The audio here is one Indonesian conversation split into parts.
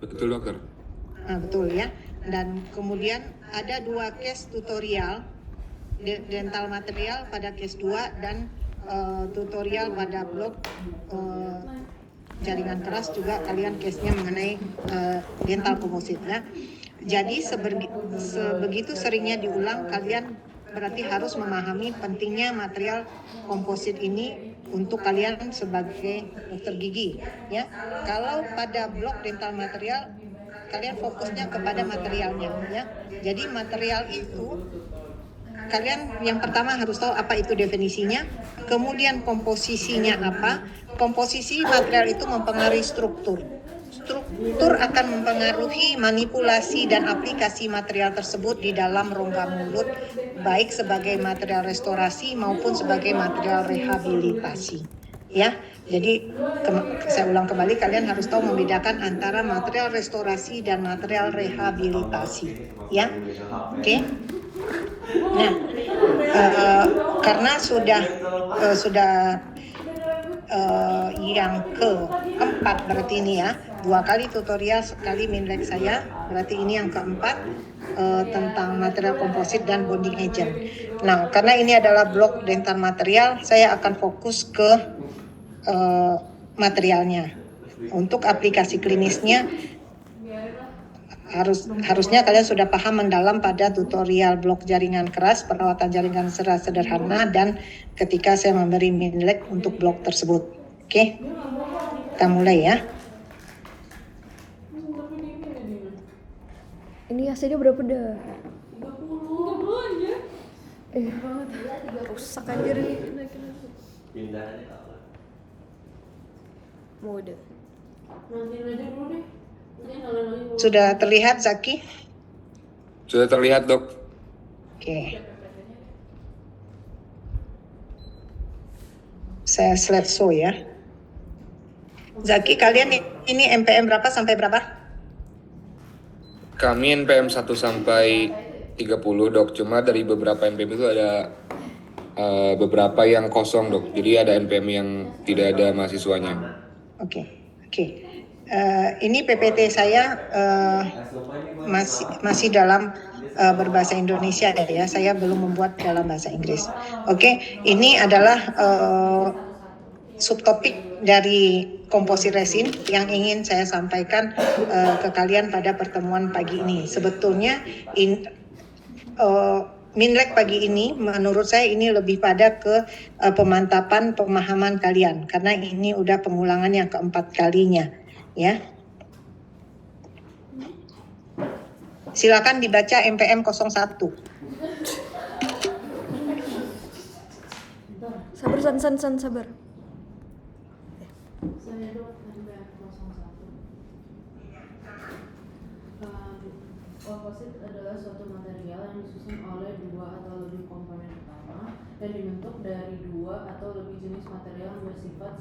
Betul dokter. Betul ya. Dan kemudian ada 2 case tutorial dental material pada case 2 dan tutorial pada blok jaringan keras juga kalian case-nya mengenai dental komposit ya. Jadi sebegitu seringnya diulang, kalian berarti harus memahami pentingnya material komposit ini untuk kalian sebagai dokter gigi ya. Kalau pada blok dental material kalian fokusnya kepada materialnya ya. Jadi material itu kalian yang pertama harus tahu apa itu definisinya, kemudian komposisinya apa. Komposisi material itu mempengaruhi struktur. Struktur akan mempengaruhi manipulasi dan aplikasi material tersebut di dalam rongga mulut, baik sebagai material restorasi maupun sebagai material rehabilitasi. Ya, jadi saya ulang kembali, kalian harus tahu membedakan antara material restorasi dan material rehabilitasi. Ya, oke. Nah, karena sudah yang keempat berarti ini ya, 2 kali tutorial, sekali minlek saya, berarti ini yang keempat tentang material komposit dan bonding agent. Nah, karena ini adalah blok dental material, saya akan fokus ke materialnya. Untuk aplikasi klinisnya harusnya kalian sudah paham mendalam pada tutorial blok jaringan keras, perawatan jaringan secara sederhana, dan ketika saya memberi minlek untuk blok tersebut. Oke, kita mulai ya. Ini AC-nya berapa dah? 30 aja. Rusak anjir nih. Pindahannya apa? Mau udah. Matiin aja dulu deh. Sudah terlihat Zaki? Sudah terlihat dok. Oke. Saya slideshow ya. Zaki, kalian ini MPM berapa sampai berapa? Kami NPM 1 sampai 30 dok. Cuma dari beberapa NPM itu ada beberapa yang kosong dok. Jadi ada NPM yang tidak ada mahasiswanya. Oke. Ini PPT saya masih dalam berbahasa Indonesia ya. Saya belum membuat dalam bahasa Inggris. Oke, ini adalah subtopik dari komposit resin yang ingin saya sampaikan ke kalian pada pertemuan pagi ini. Sebetulnya minlek pagi ini menurut saya ini lebih pada ke pemantapan pemahaman kalian, karena ini udah pengulangan yang keempat kalinya ya. Silakan dibaca MPM 01. Sabar san sabar. Saya dok MPM 01. Komposit adalah suatu material yang disusun oleh 2 atau lebih komponen utama dan dibentuk dari 2 atau lebih jenis material yang bersifat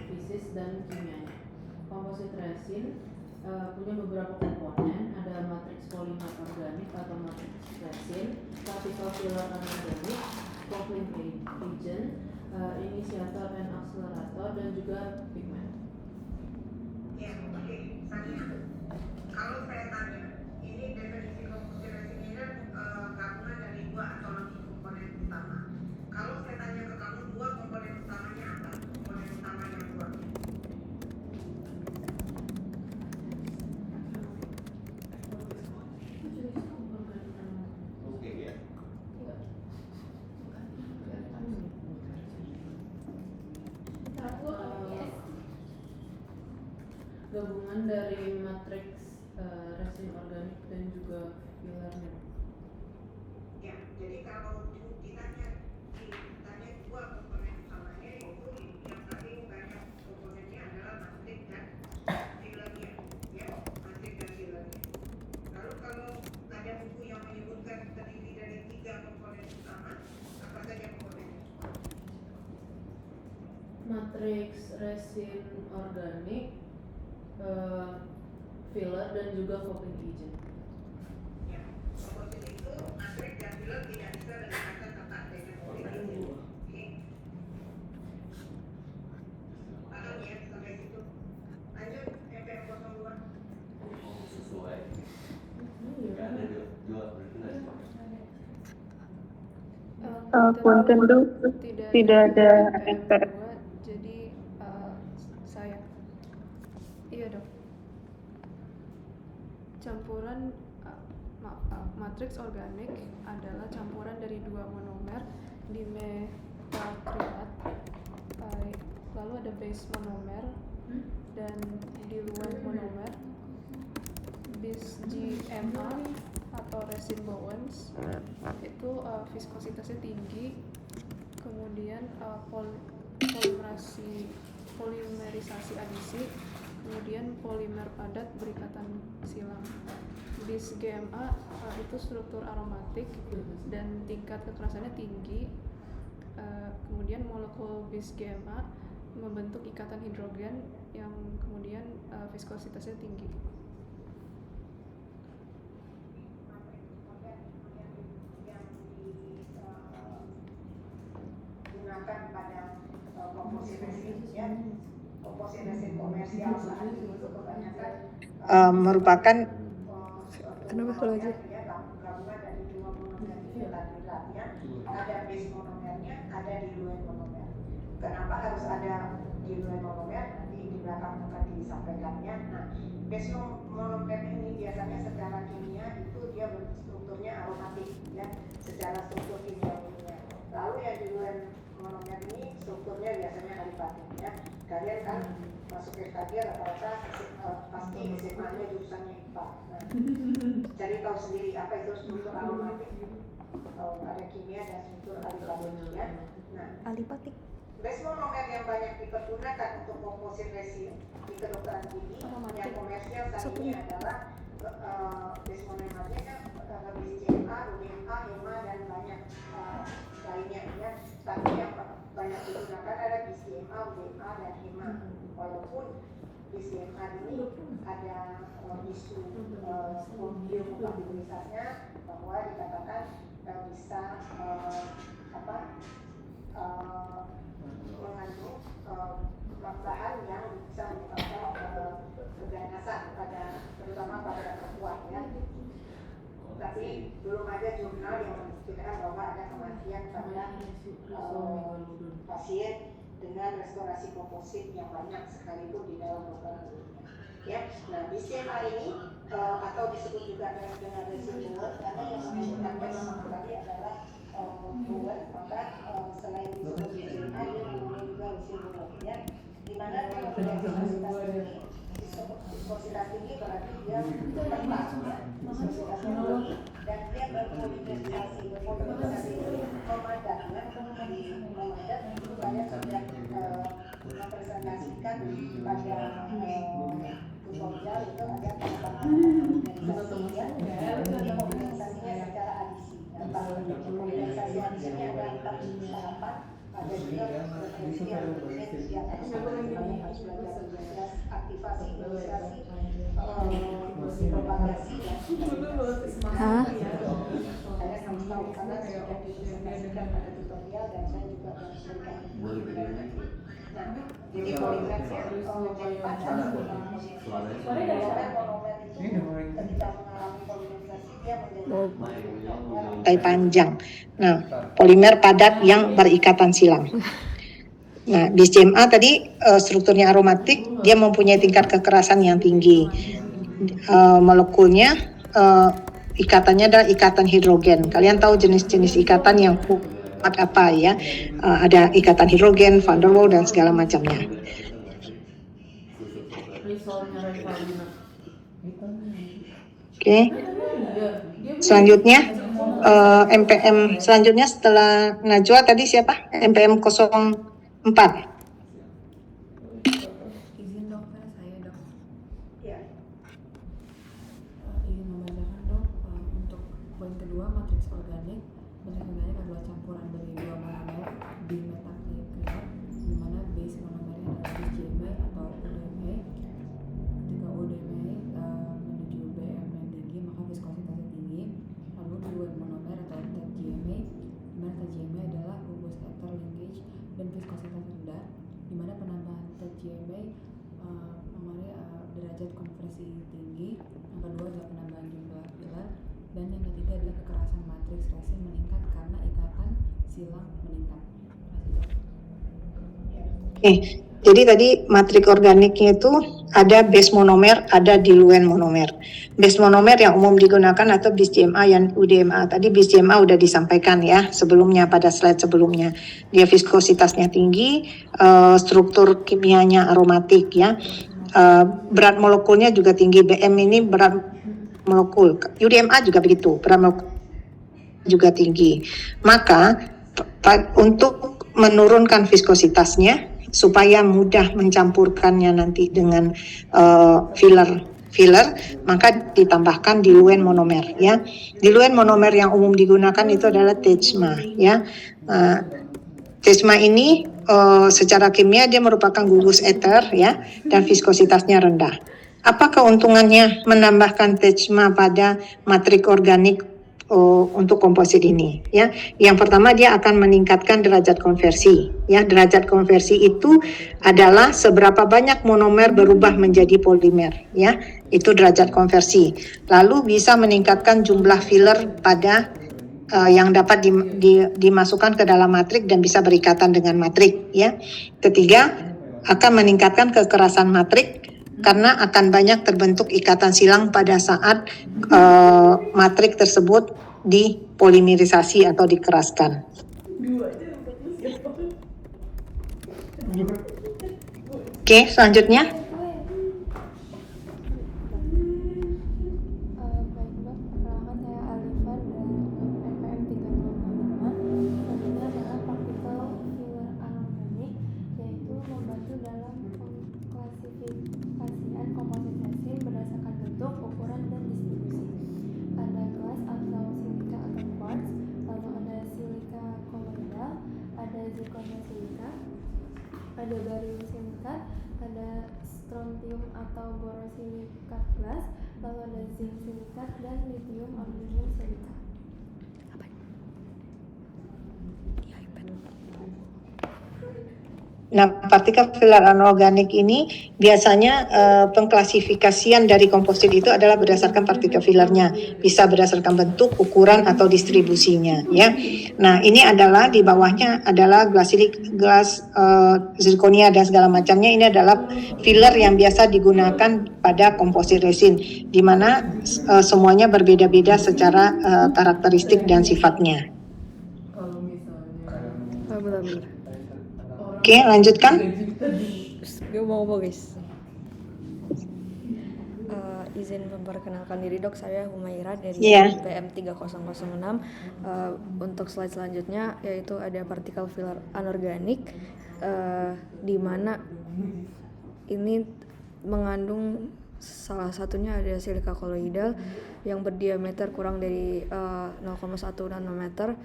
fisis dan kimianya. Komposit resin punya beberapa komponen, ada matriks polimer organik atau matriks resin, partikel filler anorganik, coupling agent, inisiator dan akselerator, dan juga pigment. Ya, oke. Kalau saya tanya, ini definisi komposit resin ini kan gabungan dari 2 atau lebih komponen utama. Kalau saya tanya ke kamu, 2 komponen utamanya apa? Komponen utamanya 2. Gabungan dari matriks resin organik dan juga fillernya. Ya, jadi kalau ditanya 2 komponen utamanya, itu yang paling banyak komponennya adalah matriks dan fillernya, ya, matriks dan fillernya. Lalu kalau ada buku yang menyebutkan terdiri dari 3 komponen utama, apa saja komponennya? Matriks resin organik, filler, dan juga coupling agent. Ya, komposit itu matriks dan filler tidak bisa berdekatan tanpa adanya coupling agent. Oke. Paham ya sampai situ? Lanjut MPM 02. punten dok, tidak ada NPM. Jadi saya. Iya dok. Campuran matriks organik adalah campuran dari dua monomer dimetalkrilat. Lalu ada base monomer dan diluent monomer. Bis GMA atau resin Bowens itu viskositasnya tinggi, kemudian polimerisasi adisi, kemudian polimer padat berikatan silang. Bis GMA itu struktur aromatik dan tingkat kekerasannya tinggi. Kemudian molekul bis GMA membentuk ikatan hidrogen yang kemudian viskositasnya tinggi. Gunakan pada komposit resin, ya, komposit resin komersial saat ini itu kebanyakan merupakan Kenapa kalau aja? gabungan dari dua monomer metalkrilatnya, ada base monomernya, ada diluent monomer. Kenapa harus ada diluent monomer? Nanti di belakang akan disampaikannya. Nah, base monomer ini biasanya secara kimia itu dia strukturnya aromatik, ya, secara struktur kimiawinya. Lalu yang diluent monomer ini strukturnya biasanya alifatik, ya. Kalian kan masuk FKG rata-rata pasti SMA-nya jurusannya IPA. Nah, cari tahu sendiri apa itu struktur aromatik. Ada kimia dan struktur alifatik, ya. Nah, Alipatik. base monomer yang banyak dipergunakan untuk komposit resin di kedokteran gigi yang komersial saat ini adalah base monomernya bis CMA, UDMA, HEMA dan banyak lainnya, ya. Tapi yang banyak digunakan ada bis CMA, UDMA dan HEMA. Walaupun bis CMA ini ada isu biokompatibilitasnya bahwa dikatakan bisa mengandung bahan yang bisa menyebabkan keganasan terutama pada perempuan, ya. Tapi belum ada jurnal yang membuktikan bahwa ada kematian pada pasien dengan restorasi komposit yang banyak sekalipun di dalam dokter dunia, ya. Nah, BCMA ini atau disebut juga dengan resin Bowen karena yang menentukan sama tadi adalah Bowen, maka selain disebut BCMA ini namanya juga resin Bowen, ya. Di mana dia mempunyai viskositas tinggi. Viskositas tinggi berarti dia lepas, ya. Viskositasnya tinggi dan dia berpolimerisasi memadat, ya. Memadat itu banyak sudah mempresentasikan pada tutorial itu ada polimerisasi, ya. Polimerisasinya secara adisi. Polimerisasi adisinya ada 4 tahapan. Ada juga referensi yang kemudian disediakan harus belajar aktivasi, imunisasi, propagasi dan Hah? saya harus tahu karena sudah dipresentasikan pada tutorial dan saya juga memberikan nah, jadi polimerisnya menjadi panjang monomer itu ketika mengalami polimerisasi dia menjadi panjang. Nah, polimer padat yang berikatan silang. Nah, di CMA tadi strukturnya aromatik, dia mempunyai tingkat kekerasan yang tinggi. Molekulnya ikatannya adalah ikatan hidrogen. Kalian tahu jenis-jenis ikatan yang kuat apa, ya? Ada ikatan hidrogen, van der Waals dan segala macamnya. Oke. Selanjutnya MPM selanjutnya setelah Najwa tadi siapa? MPM 04. Izin dokter, saya dok. Ya. Izin membacakan dok untuk poin kedua matriks organik. Matriks organik adalah campuran dari dua monomer dimetalkrilat, di mana base monomernya adalah bis GMA atau UDMA. Ketika UDMA menuju BMNDG maka viskositasnya tinggi. Lalu diluent monomer atau TGMA, di mana TGMA adalah gugus ether linkage dan viskositas rendah, di mana penambahan TGMA memiliki derajat konversi tinggi. Yang kedua adalah penambahan jumlah pilar, dan yang ketiga adalah kekerasan matriks resin meningkat karena ikatan silang meningkat. Jadi tadi matrik organiknya itu ada base monomer, ada diluent monomer. Base monomer yang umum digunakan atau bis DMA yang UDMA. Tadi bis DMA udah disampaikan ya sebelumnya pada slide sebelumnya. Dia viskositasnya tinggi, struktur kimianya aromatik ya. Berat molekulnya juga tinggi. BM ini berat molekul. UDMA juga begitu, berat molekul juga tinggi. Maka untuk menurunkan viskositasnya supaya mudah mencampurkannya nanti dengan filler, maka ditambahkan diluent monomer ya. Diluent monomer yang umum digunakan itu adalah TEJMA ya. TEJMA ini secara kimia dia merupakan gugus ether ya dan viskositasnya rendah. Apa keuntungannya menambahkan TEJMA pada matrik organik untuk komposit ini ya? Yang pertama dia akan meningkatkan derajat konversi ya. Derajat konversi itu adalah seberapa banyak monomer berubah menjadi polimer ya. Itu derajat konversi. Lalu bisa meningkatkan jumlah filler pada yang dapat dimasukkan ke dalam matrik dan bisa berikatan dengan matrik ya. Ketiga, akan meningkatkan kekerasan matrik karena akan banyak terbentuk ikatan silang pada saat matrik tersebut dipolimerisasi atau dikeraskan. Oke, selanjutnya. Baik Dok, perkenalkan saya Alifan dari NPM 3005. Selanjutnya adalah partikel filler anorganik, yaitu membantu dalam pengklasifikasian komposit resin berdasarkan bentuk, ukuran, dan distribusi. Ada kelas atau silika atau quartz, lalu ada silika koloidal, ada zirconia silika, ada barium silikat, ada strontium atau borosilikat glass, lalu ada zinc silikat dan lithium aluminium silikat. Nah, partikel filler anorganik ini biasanya pengklasifikasian dari komposit itu adalah berdasarkan partikel fillernya, bisa berdasarkan bentuk, ukuran atau distribusinya, ya. Nah, ini adalah di bawahnya adalah zirconia dan segala macamnya. Ini adalah filler yang biasa digunakan pada komposit resin, di mana semuanya berbeda-beda secara karakteristik dan sifatnya. Kalau misalnya Benar-benar. Oke, lanjutkan. Gue mau ngomong guys. Izin memperkenalkan diri Dok, saya Humaira dari PM 3006. Untuk slide selanjutnya yaitu ada partikel filler anorganik, di mana ini mengandung salah satunya ada silika koloidal yang berdiameter kurang dari 0,1 nanometer.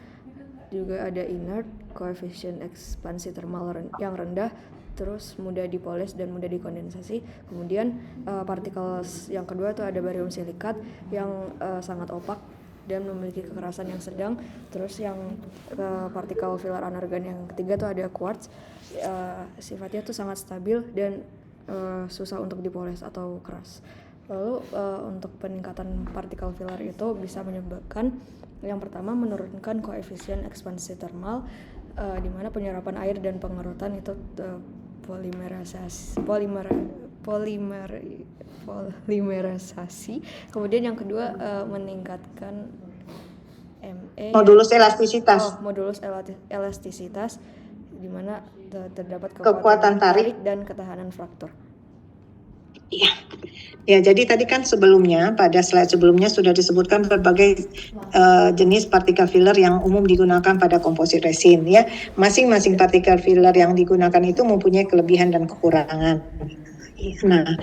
Juga ada inert, koefisien ekspansi termal yang rendah, terus mudah dipoles dan mudah dikondensasi. Kemudian partikel yang kedua itu ada barium silikat yang sangat opak dan memiliki kekerasan yang sedang. Terus yang partikel filler anorganik yang ketiga itu ada quartz, sifatnya tuh sangat stabil dan susah untuk dipoles atau keras. Lalu untuk peningkatan partikel filler itu bisa menyebabkan yang pertama menurunkan koefisien ekspansi termal, di mana penyerapan air dan pengerutan itu polimerisasi. Kemudian yang kedua meningkatkan modulus elastisitas. Modulus elastisitas, di mana terdapat kekuatan tarik dan ketahanan fraktur. Iya. Ya, jadi tadi kan sebelumnya pada slide sebelumnya sudah disebutkan berbagai jenis partikel filler yang umum digunakan pada komposit resin ya. Masing-masing partikel filler yang digunakan itu mempunyai kelebihan dan kekurangan. Nah,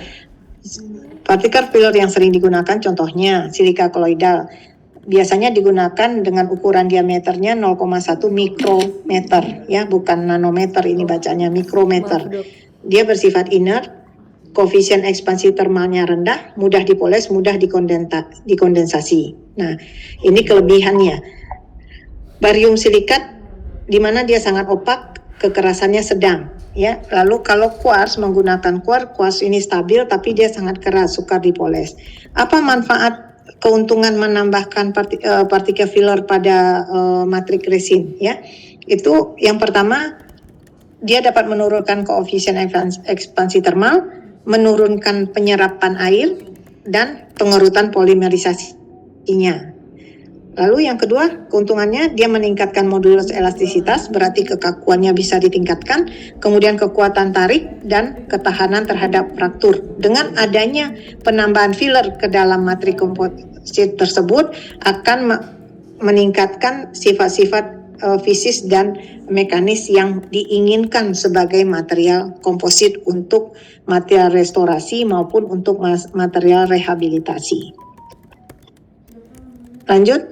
partikel filler yang sering digunakan contohnya silika koloidal. Biasanya digunakan dengan ukuran diameternya 0,1 mikrometer ya, bukan nanometer, ini bacanya mikrometer. Dia bersifat inert, koefisien ekspansi termalnya rendah, mudah dipoles, mudah dikondensasi. Nah, ini kelebihannya. Barium silikat di mana dia sangat opak, kekerasannya sedang, ya. Lalu kalau quartz menggunakan quartz ini stabil tapi dia sangat keras, sukar dipoles. Apa manfaat keuntungan menambahkan partikel filler pada matrik resin, ya? Itu yang pertama, dia dapat menurunkan koefisien ekspansi termal, menurunkan penyerapan air, dan pengerutan polimerisasinya. Lalu yang kedua, keuntungannya dia meningkatkan modulus elastisitas, berarti kekakuannya bisa ditingkatkan, kemudian kekuatan tarik dan ketahanan terhadap fraktur. Dengan adanya penambahan filler ke dalam materi komposit tersebut akan meningkatkan sifat-sifat fisis dan mekanis yang diinginkan sebagai material komposit untuk material restorasi maupun untuk material rehabilitasi. Lanjut.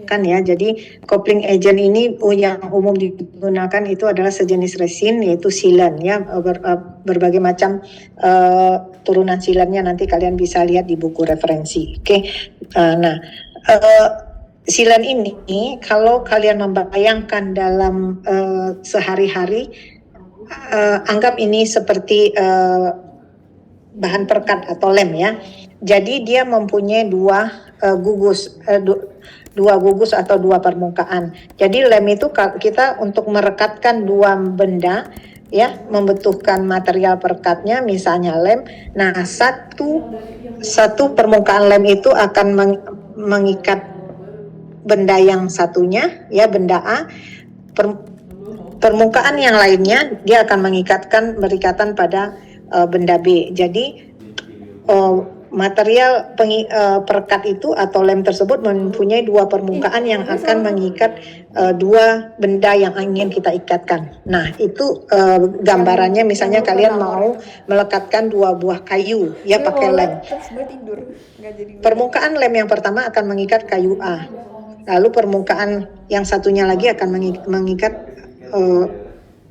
Kan ya, jadi coupling agent ini yang umum digunakan itu adalah sejenis resin yaitu silan ya, berbagai macam turunan silannya nanti kalian bisa lihat di buku referensi. Oke. Silan ini kalau kalian membayangkan dalam sehari-hari, anggap ini seperti bahan perekat atau lem ya. Jadi dia mempunyai dua gugus atau dua permukaan. Jadi lem itu kita untuk merekatkan dua benda ya, membutuhkan material perekatnya misalnya lem. Nah, satu permukaan lem itu akan mengikat benda yang satunya ya, benda A. Permukaan yang lainnya dia akan mengikatkan berikatan pada benda B. Jadi material perekat itu atau lem tersebut mempunyai dua permukaan yang akan mengikat dua benda yang ingin kita ikatkan. Nah, itu gambarannya misalnya kalian mau melekatkan dua buah kayu ya pakai lem. Permukaan lem yang pertama akan mengikat kayu A. Lalu permukaan yang satunya lagi akan mengikat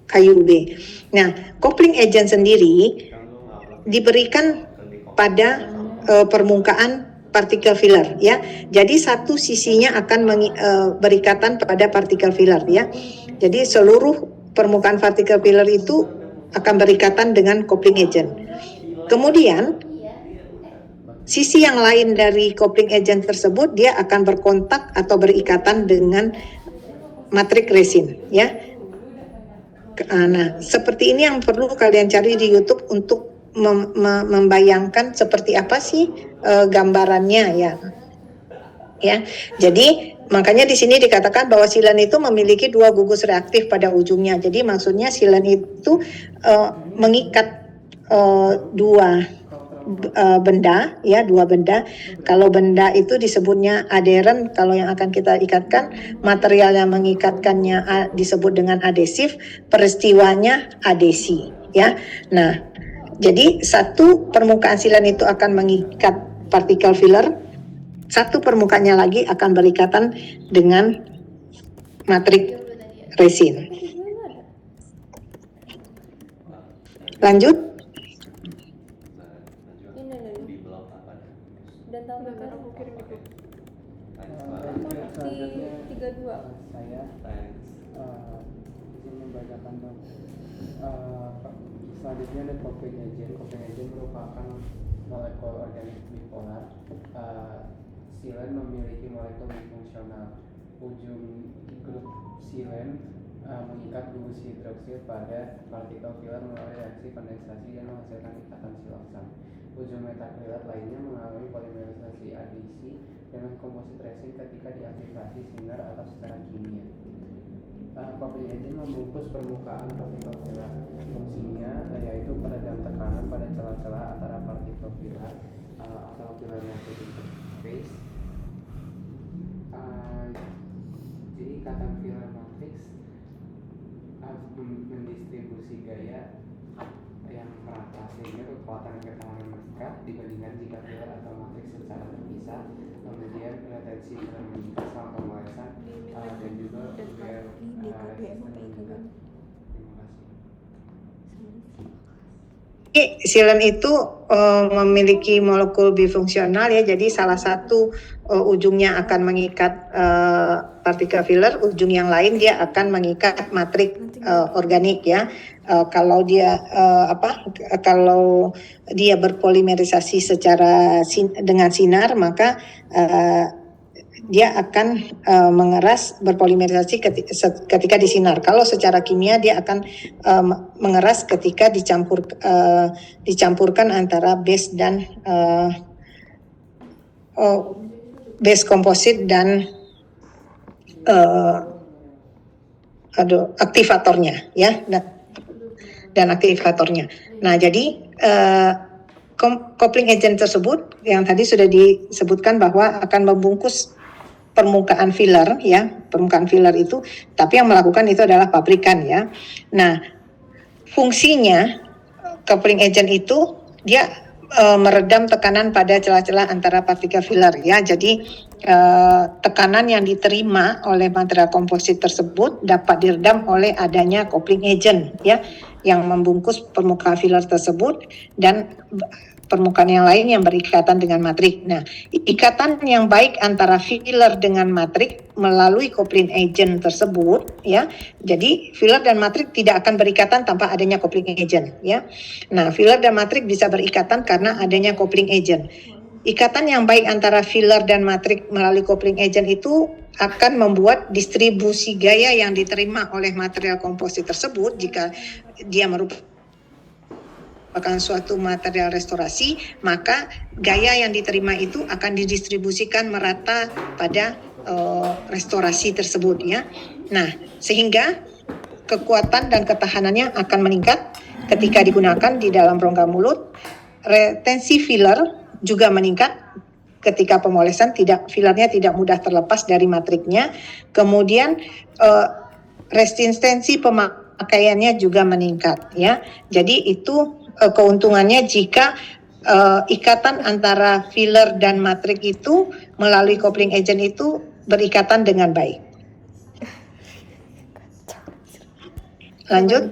kayu B. Nah, coupling agent sendiri diberikan pada permukaan partikel filler ya. Jadi satu sisinya akan berikatan pada partikel filler ya. Jadi seluruh permukaan partikel filler itu akan berikatan dengan coupling agent. Kemudian sisi yang lain dari coupling agent tersebut dia akan berkontak atau berikatan dengan matrik resin ya. Nah, seperti ini yang perlu kalian cari di YouTube untuk membayangkan seperti apa sih gambarannya ya. Ya. Jadi makanya di sini dikatakan bahwa silan itu memiliki dua gugus reaktif pada ujungnya. Jadi maksudnya silan itu mengikat dua benda ya, dua benda. Kalau benda itu disebutnya adheren, kalau yang akan kita ikatkan material yang mengikatkannya disebut dengan adesif, peristiwanya adesi ya. Nah, jadi satu permukaan silan itu akan mengikat partikel filler, satu permukaannya lagi akan berikatan dengan matrik resin. Lanjut. Dan tambahkan seperti 32. Saya izin membacakan dong. Selanjutnya ada coupling agent. Coupling agent merupakan molekul organik bipolar. Silen memiliki molekul fungsional. Ujung grup silen mengikat gugus hidroksil pada partikel filler melalui reaksi kondensasi dan menghasilkan ikatan siloksane. Ujung metakrilat lainnya mengalami polimerisasi adesi dengan komposit resin ketika diaktifasi sinar atau secara kimia. Coupling agent membungkus permukaan partikel filler. Fungsinya yaitu peredam tekanan pada celah-celah antara partikel filler atau filler matrix interface. Jadi ikatan filler matrix mendistribusi gaya yang merata sehingga kekuatan ketahanan meningkat dibandingkan jika filler atau matrix secara terpisah. Kemudian retensi filler meningkat selama pemolesan dan juga biar resisten meningkat. Terima kasih. Silen itu memiliki molekul bifungsional ya, jadi salah satu ujungnya akan mengikat partikel filler, ujung yang lain dia akan mengikat matrik organik ya. Kalau dia kalau dia berpolimerisasi secara dengan sinar, maka dia akan mengeras berpolimerisasi ketika disinar. Kalau secara kimia dia akan mengeras ketika dicampurkan antara base dan base komposit dan aktivatornya ya, dan aktivatornya. Nah, jadi coupling agent tersebut yang tadi sudah disebutkan bahwa akan membungkus permukaan filler ya, permukaan filler itu, tapi yang melakukan itu adalah pabrikan ya. Nah, fungsinya coupling agent itu dia meredam tekanan pada celah-celah antara partikel filler ya. Jadi tekanan yang diterima oleh material komposit tersebut dapat diredam oleh adanya coupling agent ya, yang membungkus permukaan filler tersebut dan permukaan yang lain yang berikatan dengan matrik. Nah, ikatan yang baik antara filler dengan matrik melalui coupling agent tersebut ya. Jadi filler dan matrik tidak akan berikatan tanpa adanya coupling agent ya. Nah, filler dan matrik bisa berikatan karena adanya coupling agent. Ikatan yang baik antara filler dan matrik melalui coupling agent itu akan membuat distribusi gaya yang diterima oleh material komposit tersebut, jika dia merupakan suatu material restorasi, maka gaya yang diterima itu akan didistribusikan merata pada restorasi tersebut ya. Nah, sehingga kekuatan dan ketahanannya akan meningkat ketika digunakan di dalam rongga mulut. Retensi filler juga meningkat ketika pemolesan, fillernya tidak mudah terlepas dari matriknya. Kemudian resistensi pemakaiannya juga meningkat ya. Jadi itu keuntungannya jika ikatan antara filler dan matrik itu melalui coupling agent itu berikatan dengan baik. Lanjut.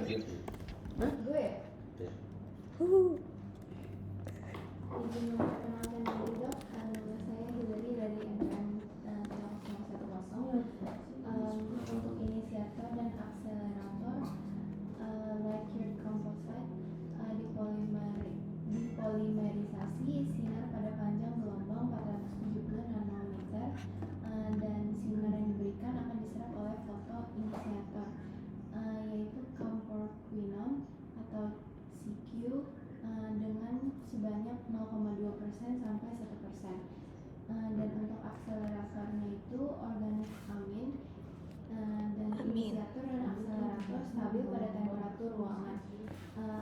Untuk inisiator dan akselerator liquid composite dipolimerisasi sinar pada panjang gelombang 470 nanometer dan sinar yang diberikan akan diserap oleh fotoinisiator yaitu camphorquinone atau CQ dengan sebanyak 0,2% sampai 1%. Dan untuk akseleratornya itu organik amin dan inisiator dan akselerator stabil pada temperatur ruangan.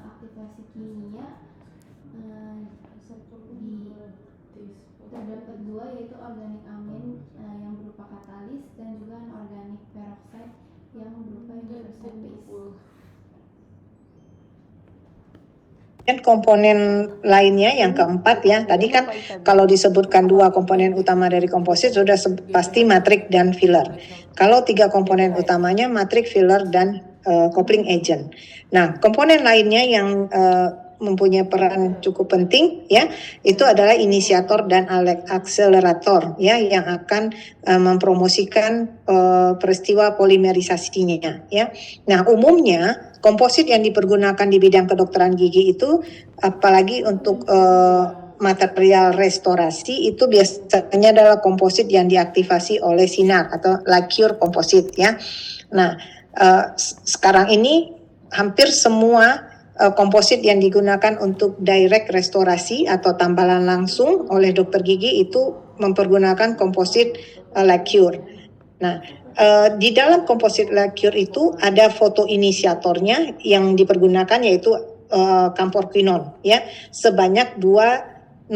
Aktivasi kimia terdapat dua, yaitu organik amin yang berupa katalis dan juga organik peroxide yang berupa universal base. Dan komponen lainnya yang keempat ya, tadi kan kalau disebutkan dua komponen utama dari komposit sudah pasti matrik dan filler. Kalau tiga komponen utamanya matrik, filler, dan coupling agent. Nah, komponen lainnya yang mempunyai peran cukup penting ya, itu adalah inisiator dan akselerator ya, yang akan mempromosikan peristiwa polimerisasinya ya. Nah, umumnya komposit yang dipergunakan di bidang kedokteran gigi itu, apalagi untuk material restorasi, itu biasanya adalah komposit yang diaktifasi oleh sinar atau lacquer komposit ya. Nah, sekarang ini hampir semua komposit yang digunakan untuk direct restorasi atau tambalan langsung oleh dokter gigi itu mempergunakan komposit lacquer. Nah, di dalam composite light cure itu ada foto inisiatornya yang dipergunakan yaitu camphorquinone ya, sebanyak 0,2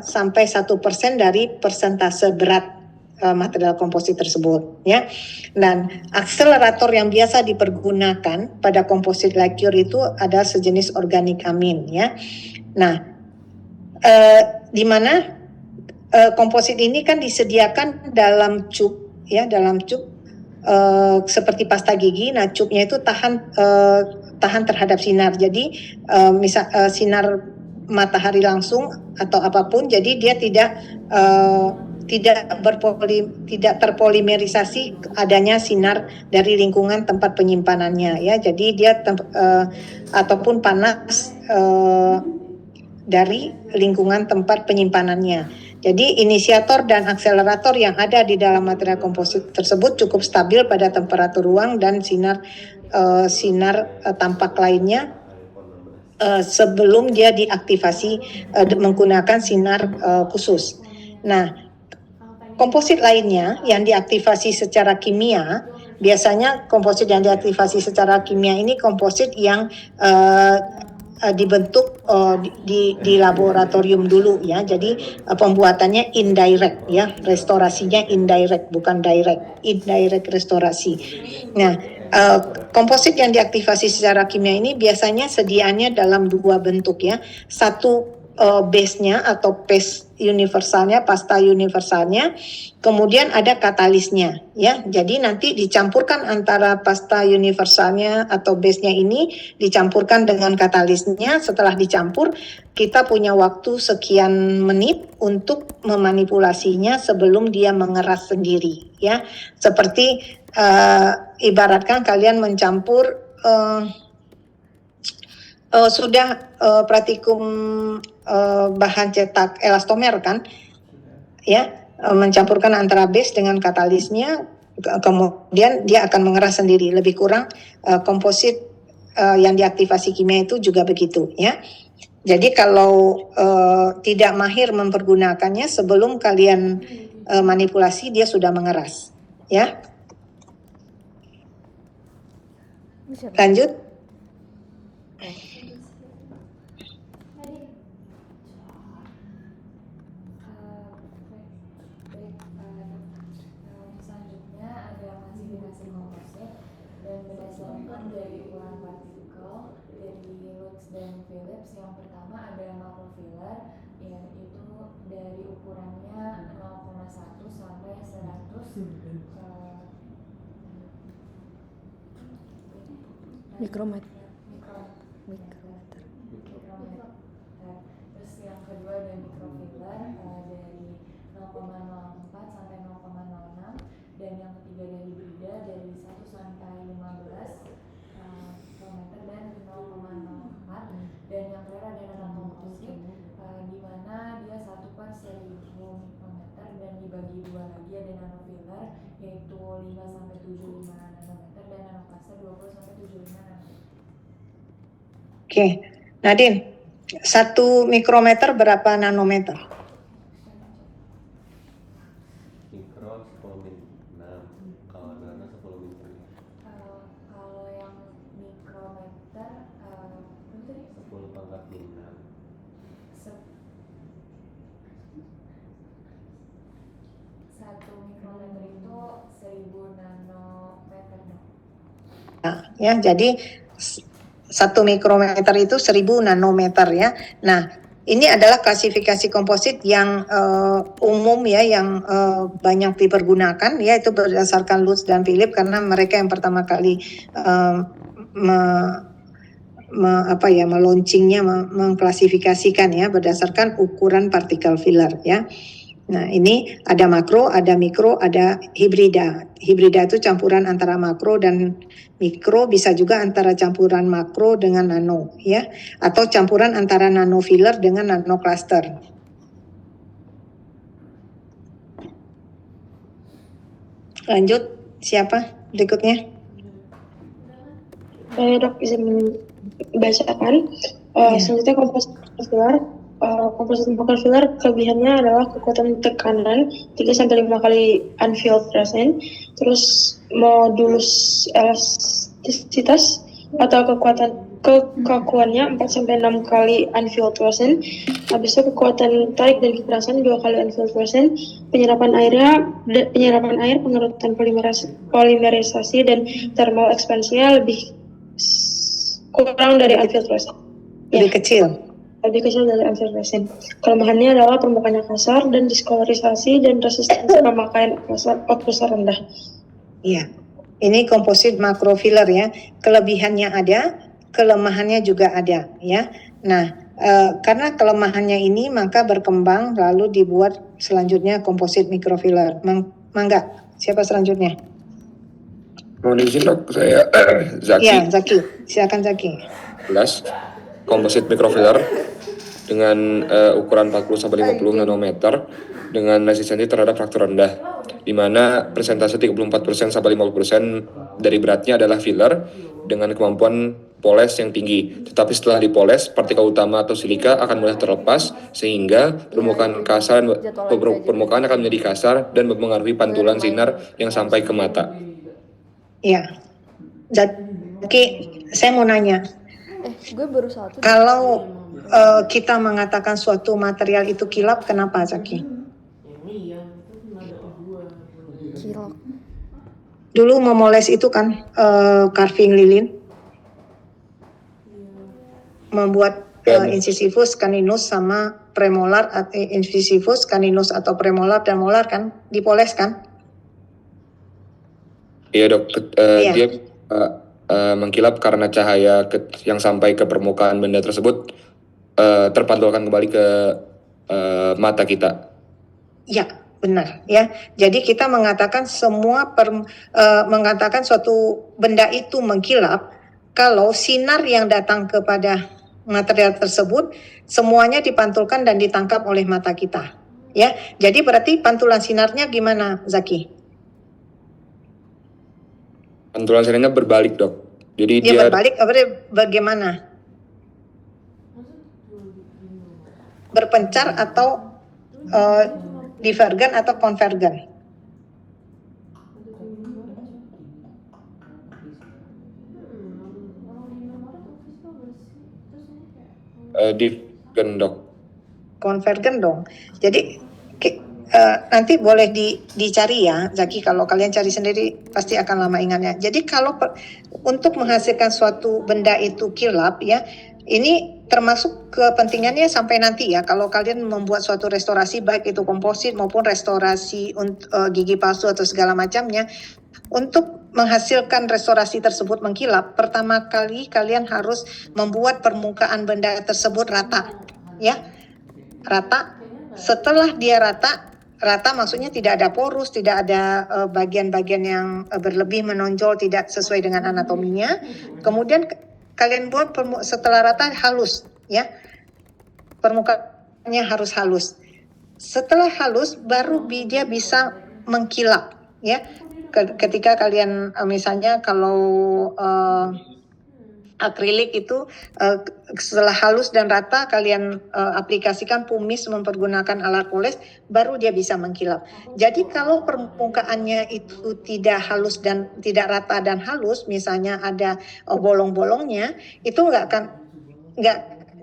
sampai 1% dari persentase berat material komposit tersebut ya. Dan akselerator yang biasa dipergunakan pada composite light cure itu ada sejenis organik amin ya. Nah, di mana komposit ini kan disediakan dalam cup ya, dalam cup seperti pasta gigi. Nah, cupnya itu tahan terhadap sinar. Jadi sinar matahari langsung atau apapun, jadi dia tidak terpolimerisasi adanya sinar dari lingkungan tempat penyimpanannya ya. Jadi dia ataupun panas dari lingkungan tempat penyimpanannya. Jadi inisiator dan akselerator yang ada di dalam material komposit tersebut cukup stabil pada temperatur ruang dan sinar tampak lainnya sebelum dia diaktifasi menggunakan sinar khusus. Nah, komposit lainnya yang diaktifasi secara kimia, biasanya komposit yang diaktifasi secara kimia ini komposit yang dibentuk di laboratorium dulu ya. Jadi pembuatannya indirect ya, restorasinya indirect bukan direct, indirect restorasi. Nah, komposit yang diaktifasi secara kimia ini biasanya sediaannya dalam dua bentuk ya. Satu base-nya atau paste universalnya, pasta universalnya, kemudian ada katalisnya ya. Jadi nanti dicampurkan antara pasta universalnya atau base-nya ini dicampurkan dengan katalisnya. Setelah dicampur, kita punya waktu sekian menit untuk memanipulasinya sebelum dia mengeras sendiri ya. Seperti ibaratkan kalian mencampur sudah praktikum bahan cetak elastomer kan ya, mencampurkan antara base dengan katalisnya, kemudian dia akan mengeras sendiri. Lebih kurang komposit yang diaktifasi kimia itu juga begitu ya. Jadi kalau tidak mahir mempergunakannya, sebelum kalian manipulasi dia sudah mengeras ya. Lanjut. Selanjutnya ada klasifikasi komposit, dan berdasarkan dari ukuran partikel dari Lux dan Phillips. Yang pertama ada macrofiller, yaitu dari ukurannya 0,1 sampai 100 mikrometer. Terus yang kedua ada mikrofiller dari 0,04 sampai 0,06, dan yang ketiga ada hibrida dari 1 sampai 15 mikrometer dan 0,04, dan yang terakhir ada nanokomposit di mana dia 1/1000 mikrometer dan dibagi dua lagi. Ada nanofiller yaitu 5 sampai 75 nanometer dan nanocluster 20 sampai 75 nanometer. Oke, Nadine, 1 mikrometer berapa nanometer? Mikro 10 kalau nano 10 mikro. Kalau yang mikrometer 10 pangkat 6. 1 mikrometer itu 1000 nanometer. Ya, jadi 1 mikrometer itu 1000 nanometer ya. Nah, ini adalah klasifikasi komposit yang umum ya, yang banyak dipergunakan ya, itu berdasarkan Lutz dan Philip karena mereka yang pertama kali melaunchingnya, mengklasifikasikan ya berdasarkan ukuran partikel filler ya. Nah, ini ada makro, ada mikro, ada hibrida. Hibrida itu campuran antara makro dan mikro, bisa juga antara campuran makro dengan nano ya, atau campuran antara nano filler dengan nano cluster. Lanjut, siapa berikutnya? Dok, izin bacakan. Selanjutnya komposit filler komposit microfiller kelebihannya adalah kekuatan tekanan 3-5 kali unfilled resin, terus modulus elastisitas atau kekakuannya 4-6 kali unfilled resin. Habis itu kekuatan tarik dan kekerasan 2 kali unfilled resin. Penyerapan air, pengerutan polimerisasi dan thermal ekspansinya kurang dari unfilled resin. Lebih kecil. Lebih kecil dari unfilled resin. Kelemahannya adalah permukaannya kasar dan diskolorisasi dan resistensi pemakaian output rendah. Iya. Ini komposit makrofiller ya. Kelebihannya ada, kelemahannya juga ada ya. Nah, karena kelemahannya ini maka berkembang lalu dibuat selanjutnya komposit mikrofiller. Mangga, siapa selanjutnya? Mohon izin dok, saya Zaki. Iya, Zaki. Silakan Zaki. 11 komposit mikrofiller dengan ukuran 40-50 nanometer dengan resistensi terhadap fraktur rendah, di mana persentase 34% sampai 50% dari beratnya adalah filler dengan kemampuan poles yang tinggi. Tetapi setelah dipoles, partikel utama atau silika akan mudah terlepas sehingga permukaan akan menjadi kasar dan mempengaruhi pantulan sinar yang sampai ke mata. Iya. Zaki, saya mau nanya. Gue baru satu. Kalau kita mengatakan suatu material itu kilap, kenapa Zaki? Kilap. Dulu memoles itu kan carving lilin, membuat incisivus, caninus sama premolar, incisivus, caninus atau premolar dan molar kan dipoles kan? Iya dok, Iya. dia mengkilap karena cahaya yang sampai ke permukaan benda tersebut terpantulkan kembali ke mata kita. Ya, benar ya. Jadi kita mengatakan mengatakan suatu benda itu mengkilap kalau sinar yang datang kepada material tersebut semuanya dipantulkan dan ditangkap oleh mata kita. Ya, jadi berarti pantulan sinarnya gimana, Zaki? Pantulan sinarnya berbalik dok. Jadi dia berbalik, bagaimana? Berpencar atau divergen atau konvergen? Divergen dok. Konvergen dong. Jadi nanti boleh dicari ya, Zaki. Kalau kalian cari sendiri pasti akan lama ingatnya. Jadi kalau untuk menghasilkan suatu benda itu kilap ya, ini termasuk kepentingannya sampai nanti ya. Kalau kalian membuat suatu restorasi baik itu komposit maupun restorasi gigi palsu atau segala macamnya, untuk menghasilkan restorasi tersebut mengkilap, pertama kali kalian harus membuat permukaan benda tersebut rata, ya, rata. Setelah dia rata maksudnya tidak ada porus, tidak ada bagian-bagian yang berlebih menonjol, tidak sesuai dengan anatominya. Kemudian kalian buat setelah rata halus, ya, permukaannya harus halus. Setelah halus baru dia bisa mengkilap, ya. Ketika kalian misalnya kalau akrilik itu setelah halus dan rata kalian aplikasikan pumis mempergunakan alat poles, baru dia bisa mengkilap. Jadi kalau permukaannya itu tidak halus dan tidak rata dan halus, misalnya ada bolong-bolongnya, itu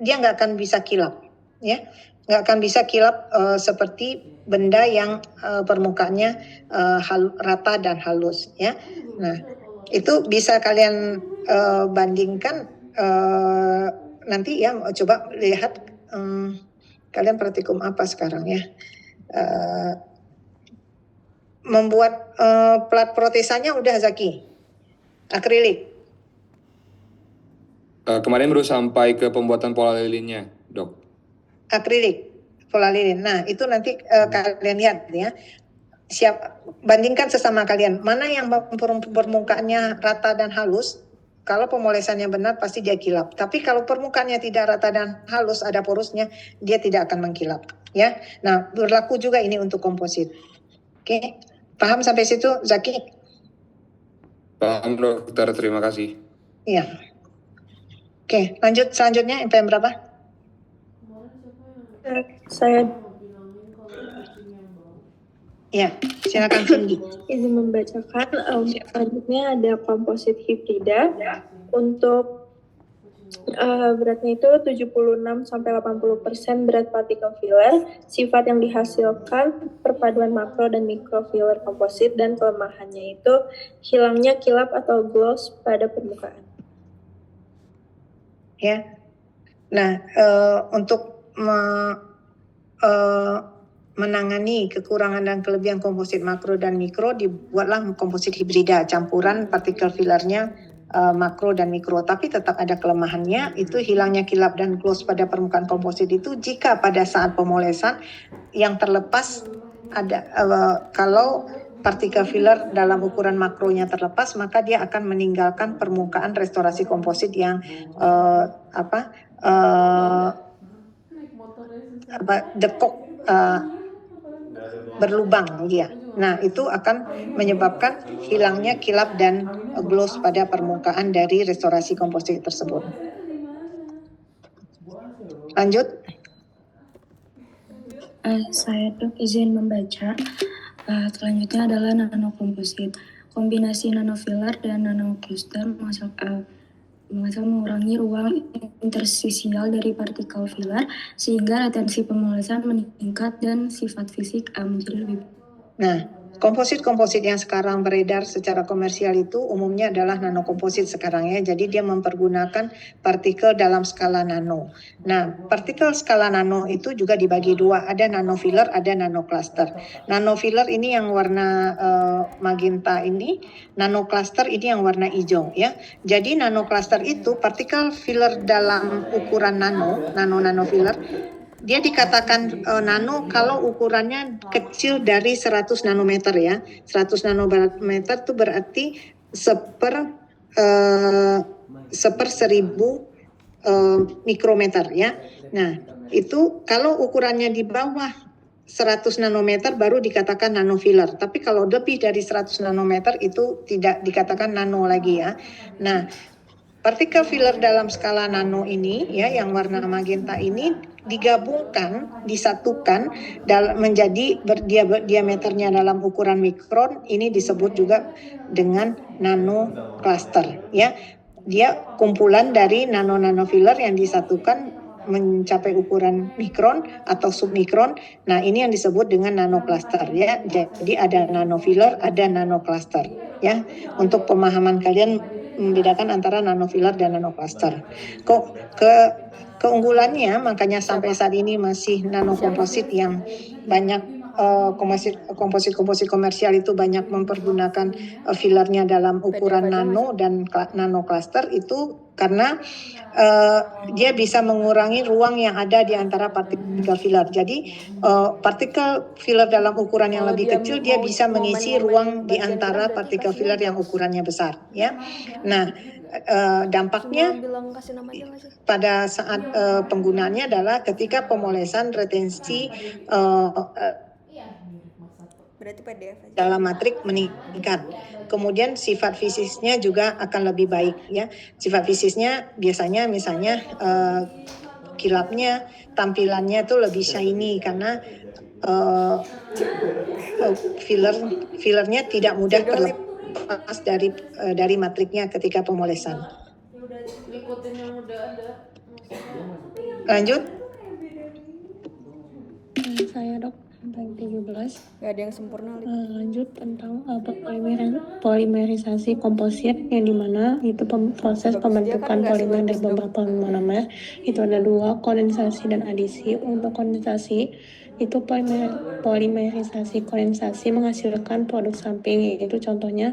dia nggak akan bisa kilap, ya, nggak akan bisa kilap seperti benda yang permukaannya rata dan halus, ya. Nah, itu bisa kalian bandingkan nanti ya. Coba lihat kalian praktikum apa sekarang ya. Membuat plat protesanya udah Zaki, akrilik. Kemarin baru sampai ke pembuatan pola lilinnya, dok. Akrilik, pola lilin. Nah, itu nanti kalian lihat ya. Bandingkan sesama kalian. Mana yang permukaannya rata dan halus? Kalau pemolesannya benar, pasti dia kilap. Tapi kalau permukaannya tidak rata dan halus, ada porosnya, dia tidak akan mengkilap. Ya, nah berlaku juga ini untuk komposit. Oke, paham sampai situ, Zaki? Paham dokter, terima kasih. Iya. Oke, lanjut selanjutnya MPM berapa? Saya bilangin kalau kucing yang bau. Ya, silakan Cindy. izin membacakan. Selanjutnya ada komposit hibrida. Untuk beratnya itu 76-80% berat partikel filler. Sifat yang dihasilkan perpaduan makro dan mikro filler komposit, dan kelemahannya itu hilangnya kilap atau gloss pada permukaan. Ya. Nah, untuk menangani kekurangan dan kelebihan komposit makro dan mikro, dibuatlah komposit hibrida, campuran partikel fillernya makro dan mikro, tapi tetap ada kelemahannya, itu hilangnya kilap dan gloss pada permukaan komposit itu jika pada saat pemolesan yang terlepas ada kalau partikel filler dalam ukuran makronya terlepas, maka dia akan meninggalkan permukaan restorasi komposit yang dekok, berlubang dia. Nah, itu akan menyebabkan hilangnya kilap dan gloss pada permukaan dari restorasi komposit tersebut. Lanjut. Saya Dok izin membaca. Selanjutnya adalah nanokomposit. Kombinasi nanofiller dan nanokluster mengurangi ruang intersisial dari partikel filler sehingga retensi pemolesan meningkat dan sifat fisik menjadi lebih. Nah, komposit-komposit yang sekarang beredar secara komersial itu umumnya adalah nanokomposit sekarang ya. Jadi dia mempergunakan partikel dalam skala nano. Nah, partikel skala nano itu juga dibagi dua, ada nanofiller, ada nanocluster. Nanofiller ini yang warna magenta ini, nanocluster ini yang warna hijau ya. Jadi nanocluster itu partikel filler dalam ukuran nanofiller. Dia dikatakan nano kalau ukurannya kecil dari 100 nanometer ya. 100 nanometer itu berarti seper 1000 mikrometer ya. Nah, itu kalau ukurannya di bawah 100 nanometer baru dikatakan nanofiller. Tapi kalau lebih dari 100 nanometer itu tidak dikatakan nano lagi ya. Nah, partikel filler dalam skala nano ini ya yang warna magenta ini digabungkan, disatukan menjadi diameternya dalam ukuran mikron, ini disebut juga dengan nanocluster ya. Dia kumpulan dari nanofiller yang disatukan mencapai ukuran mikron atau submikron. Nah, ini yang disebut dengan nanocluster ya. Jadi ada nanofiller, ada nanocluster ya. Untuk pemahaman kalian membedakan antara nanofiller dan nanocluster. Keunggulannya makanya sampai saat ini masih nanokomposit yang banyak komposit komersial itu banyak mempergunakan fillernya dalam ukuran nano dan nanocluster itu karena dia bisa mengurangi ruang yang ada di antara partikel filler. Jadi partikel filler dalam ukuran yang lebih kecil dia bisa mengisi ruang di antara partikel filler yang ukurannya besar ya. Nah, dampaknya pada saat penggunaannya adalah ketika pemolesan retensi dalam matrik meningkat. Kemudian sifat fisiknya juga akan lebih baik ya. Sifat fisiknya biasanya misalnya kilapnya, tampilannya tuh lebih shiny karena fillernya tidak mudah terlepas dari matriknya ketika pemolesan. Ikutin yang udah ada. Lanjut. Saya Dok tentang 17. Gak ada yang sempurna. Lanjut tentang polimerisasi komposit yang dimana itu proses pembentukan polimer dari beberapa monomer. Itu ada dua, kondensasi dan adisi. Untuk kondensasi itu polimerisasi kondensasi menghasilkan produk samping, yaitu contohnya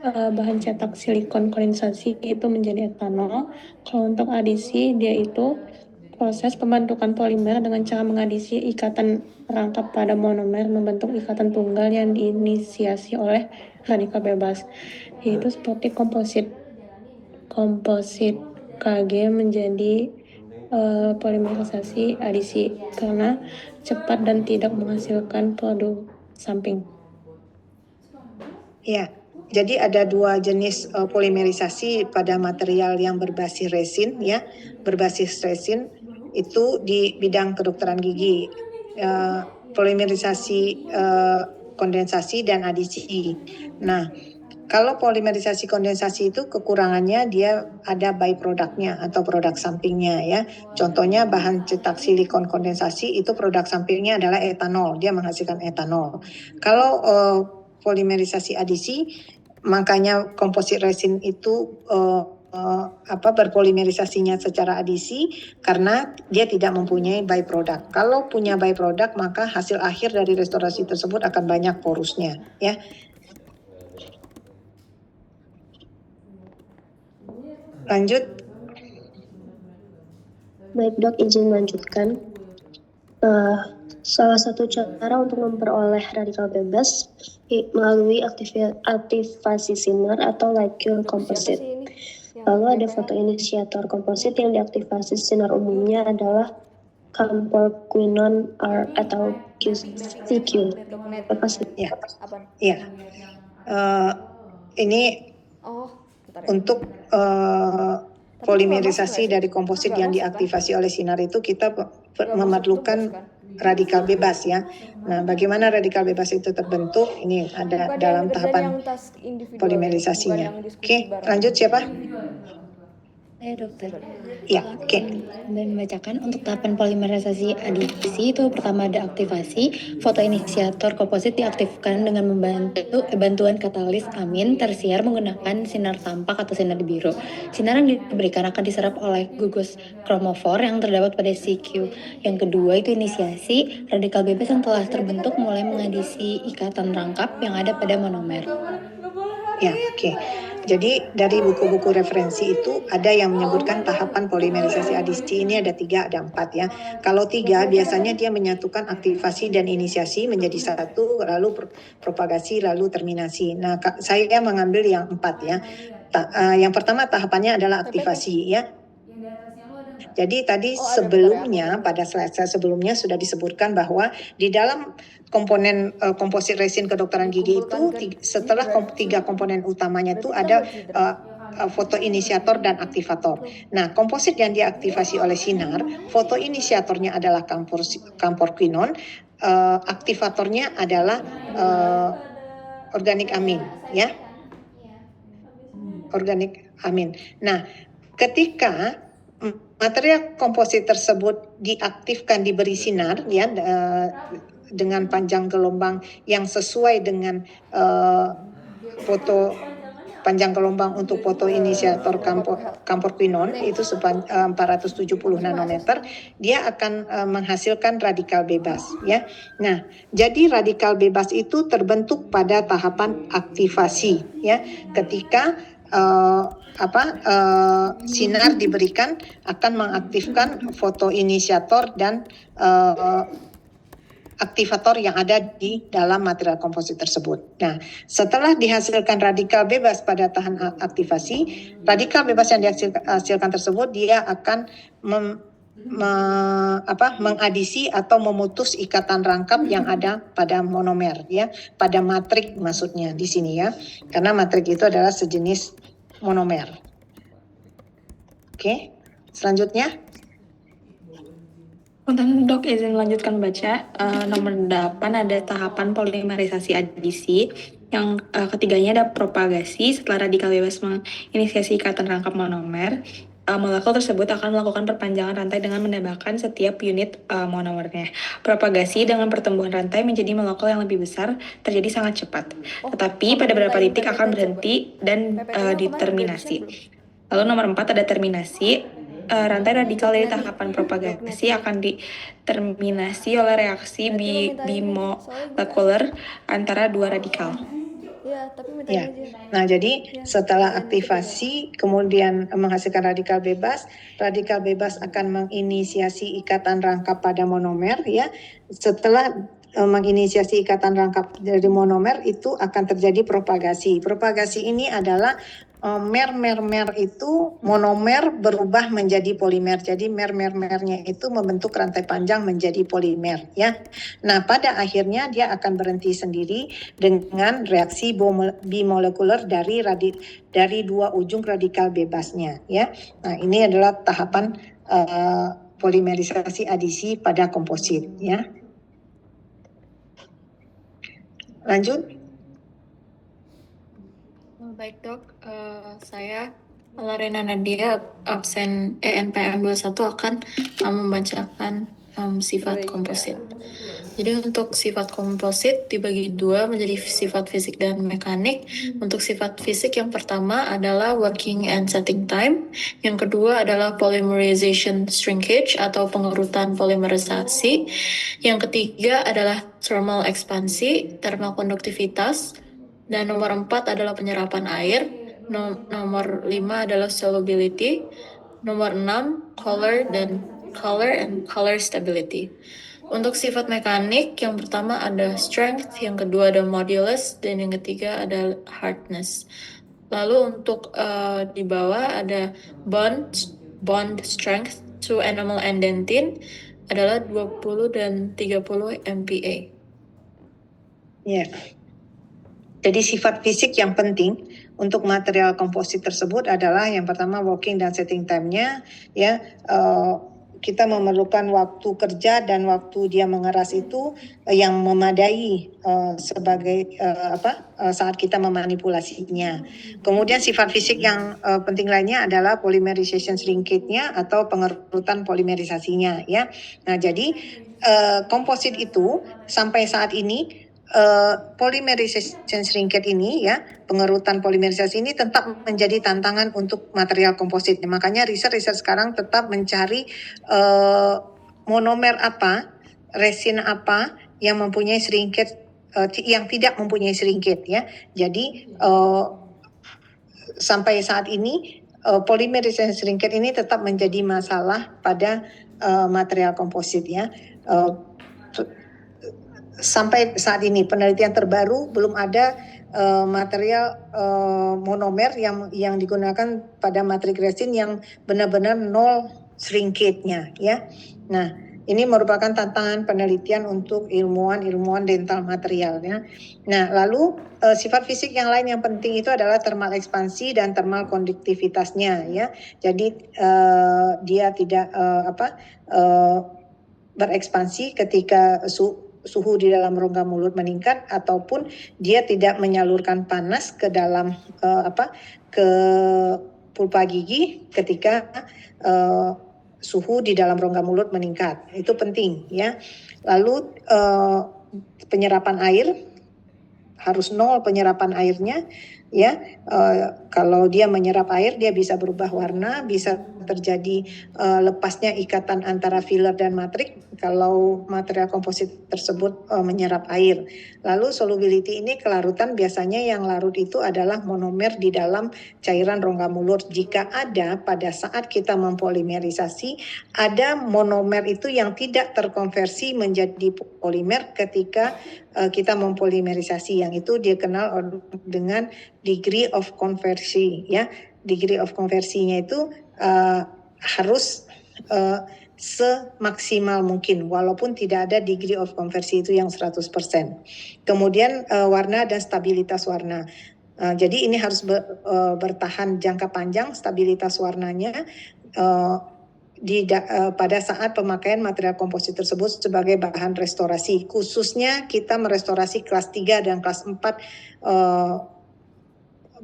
bahan cetak silikon kondensasi itu menjadi etanol. Kalau untuk adisi dia itu proses pembentukan polimer dengan cara mengadisi ikatan rangkap pada monomer membentuk ikatan tunggal yang diinisiasi oleh radikal bebas, yaitu seperti komposit Kg menjadi polimerisasi adisi karena cepat dan tidak menghasilkan produk samping. Ya, jadi ada dua jenis polimerisasi pada material yang berbasis resin ya. Berbasis resin itu di bidang kedokteran gigi, polimerisasi kondensasi dan adisi. Nah, kalau polimerisasi kondensasi itu kekurangannya dia ada byproduct-nya atau produk sampingnya ya. Contohnya bahan cetak silikon kondensasi itu produk sampingnya adalah etanol, dia menghasilkan etanol. Kalau polimerisasi adisi, makanya komposit resin itu berpolimerisasinya secara adisi karena dia tidak mempunyai byproduct. Kalau punya byproduct maka hasil akhir dari restorasi tersebut akan banyak porusnya ya. Lanjut. Baik dok, izin melanjutkan. Salah satu cara untuk memperoleh radikal bebas melalui aktivasi sinar atau light cure composite. Lalu ada foto inisiator komposit yang diaktifasi sinar umumnya adalah camphorquinone R atau CQ. Apa sih? Ya. Ini untuk polimerisasi dari komposit yang diaktifasi oleh sinar itu kita memerlukan radikal bebas ya. Nah, bagaimana radikal bebas itu terbentuk? Ini ada dalam tahapan polimerisasinya. Oke, lanjut siapa? Dokter. Ya, oke. Dan membacakan untuk tahapan polimerisasi adisi itu pertama ada aktivasi, fotoinisiator komposit diaktifkan dengan bantuan katalis amin tersier menggunakan sinar tampak atau sinar biru. Sinar yang diberikan akan diserap oleh gugus kromofor yang terdapat pada CQ. Yang kedua itu inisiasi, radikal bebas yang telah terbentuk mulai mengadisi ikatan rangkap yang ada pada monomer. Ya, oke. Jadi dari buku-buku referensi itu ada yang menyebutkan tahapan polimerisasi adisi ini ada 3, ada 4 ya. Kalau 3 biasanya dia menyatukan aktivasi dan inisiasi menjadi satu, lalu propagasi, lalu terminasi. Nah, saya mengambil yang 4 ya. Yang pertama tahapannya adalah aktivasi ya. Jadi tadi sebelumnya pada slide sebelumnya sudah disebutkan bahwa di dalam komponen komposit resin kedokteran gigi itu setelah 3 komponen utamanya itu ada fotoinisiator dan aktivator. Nah, komposit yang diaktifasi oleh sinar, fotoinisiatornya adalah camphorquinone, aktivatornya adalah organik amin ya. Organik amin. Nah, ketika material komposit tersebut diaktifkan diberi sinar ya dengan panjang gelombang yang sesuai dengan panjang gelombang untuk fotoinisiator camphorquinone itu 470 nanometer, dia akan menghasilkan radikal bebas ya. Nah, jadi radikal bebas itu terbentuk pada tahapan aktivasi ya. Ketika sinar diberikan akan mengaktifkan fotoinisiator dan aktivator yang ada di dalam material komposit tersebut. Nah, setelah dihasilkan radikal bebas pada tahapan aktivasi, radikal bebas yang dihasilkan tersebut dia akan mengadisi atau memutus ikatan rangkap yang ada pada monomer ya, pada matrik maksudnya di sini ya. Karena matrik itu adalah sejenis monomer. Oke, selanjutnya. Untuk dok izin melanjutkan baca, nomor 8 ada tahapan polimerisasi adisi, yang ketiganya ada propagasi. Setelah radikal bebas menginisiasi ikatan rangkap monomer, molekul tersebut akan melakukan perpanjangan rantai dengan menambahkan setiap unit monomernya. Propagasi dengan pertumbuhan rantai menjadi molekul yang lebih besar terjadi sangat cepat, tetapi pada beberapa titik akan berhenti dan diterminasi. Lalu nomor 4 ada terminasi. Rantai radikal dari tahapan propagasi akan diterminasi oleh reaksi bimolekuler antara 2 radikal. Ya. Nah, jadi setelah aktivasi kemudian menghasilkan radikal bebas akan menginisiasi ikatan rangkap pada monomer ya. Setelah menginisiasi ikatan rangkap dari monomer itu akan terjadi propagasi. Propagasi ini adalah mer itu monomer berubah menjadi polimer. Jadi mer-mernya itu membentuk rantai panjang menjadi polimer ya. Nah, pada akhirnya dia akan berhenti sendiri dengan reaksi bimolekuler dari 2 ujung radikal bebasnya ya. Nah, ini adalah tahapan polimerisasi adisi pada komposit ya. Lanjut. Baik dok, saya Larena Nadia, absen ENPM 21 akan membacakan sifat komposit. Jadi untuk sifat komposit dibagi dua menjadi sifat fisik dan mekanik. Untuk sifat fisik yang pertama adalah working and setting time. Yang kedua adalah polymerization shrinkage atau pengerutan polimerisasi. Yang ketiga adalah thermal ekspansi, thermal konduktivitas. Dan nomor 4 adalah penyerapan air. Nomor 5 adalah solubility. Nomor 6 color and color stability. Untuk sifat mekanik, yang pertama ada strength, yang kedua ada modulus, dan yang ketiga ada hardness. Lalu untuk di bawah ada bond strength to enamel and dentin adalah 20 dan 30 MPa. Ya. Jadi sifat fisik yang penting untuk material komposit tersebut adalah yang pertama working dan setting time-nya ya. Kita memerlukan waktu kerja dan waktu dia mengeras itu yang memadai sebagai saat kita memanipulasinya. Kemudian sifat fisik yang penting lainnya adalah polymerization shrinkage-nya atau pengerutan polimerisasinya ya. Nah, jadi komposit itu sampai saat ini polymerization shrinkage ini ya, pengerutan polimerisasi ini tetap menjadi tantangan untuk material komposit. Makanya riset sekarang tetap mencari monomer apa, resin apa yang mempunyai shrinkage yang tidak mempunyai shrinkage ya. Jadi sampai saat ini polymerization shrinkage ini tetap menjadi masalah pada material komposit ya. Sampai saat ini penelitian terbaru belum ada material monomer yang digunakan pada matrik resin yang benar-benar nol shrinkage-nya ya. Nah, ini merupakan tantangan penelitian untuk ilmuwan dental material ya. Nah, lalu sifat fisik yang lain yang penting itu adalah thermal ekspansi dan thermal konduktivitasnya ya. Jadi dia tidak berekspansi ketika suhu di dalam rongga mulut meningkat ataupun dia tidak menyalurkan panas ke dalam ke pulpa gigi ketika suhu di dalam rongga mulut meningkat. Itu penting ya. Lalu penyerapan air harus nol penyerapan airnya ya. Kalau dia menyerap air dia bisa berubah warna, bisa terjadi lepasnya ikatan antara filler dan matrik kalau material komposit tersebut menyerap air. Lalu solubility ini kelarutan, biasanya yang larut itu adalah monomer di dalam cairan rongga mulut. Jika ada pada saat kita mempolimerisasi, ada monomer itu yang tidak terkonversi menjadi polimer ketika kita mempolimerisasi, yang itu dia kenal dengan degree of conversi ya. Degree of konversinya itu harus semaksimal mungkin walaupun tidak ada degree of conversi itu yang 100%. Kemudian warna dan stabilitas warna. Jadi ini harus bertahan jangka panjang stabilitas warnanya pada saat pemakaian material komposit tersebut sebagai bahan restorasi. Khususnya kita merestorasi kelas 3 dan kelas 4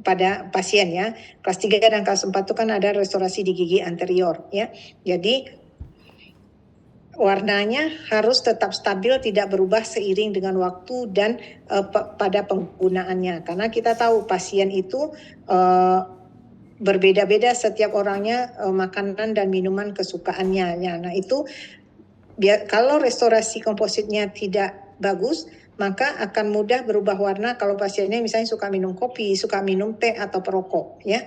pada pasien ya. Kelas 3 dan kelas 4 itu kan ada restorasi di gigi anterior ya. Jadi warnanya harus tetap stabil, tidak berubah seiring dengan waktu dan pada penggunaannya. Karena kita tahu pasien itu berbeda-beda setiap orangnya makanan dan minuman kesukaannya. Nah itu kalau restorasi kompositnya tidak bagus, maka akan mudah berubah warna kalau pasiennya misalnya suka minum kopi, suka minum teh atau perokok ya.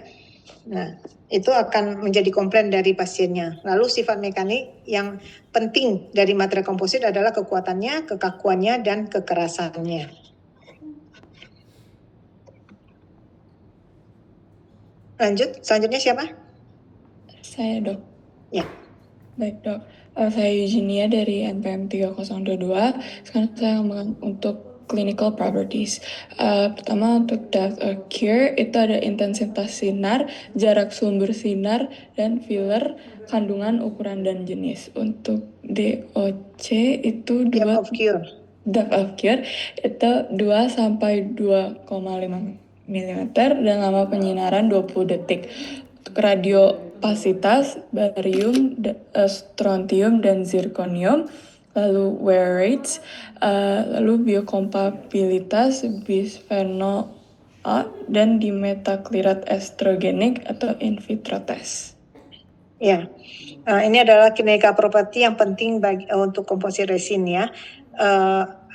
Nah, itu akan menjadi komplain dari pasiennya. Lalu sifat mekanik yang penting dari material komposit adalah kekuatannya, kekakuannya, dan kekerasannya. Lanjut, selanjutnya siapa? Saya dok. Ya. Baik dok, saya Eugenia dari NPM 3022. Sekarang saya ngomong untuk clinical properties. Pertama untuk depth of cure itu ada intensitas sinar, jarak sumber sinar, dan filler, kandungan, ukuran, dan jenis. Untuk DOC itu Depth of cure. Depth of cure itu 2 sampai 2,5 mm dan lama penyinaran 20 detik. Untuk radiopasitas, barium, strontium, dan zirconium. Lalu wear rates, lalu biokompatibilitas bisphenol A dan dimetaclirat estrogenik atau in vitro test. Ya, ini adalah clinical property yang penting untuk komposit resin ya.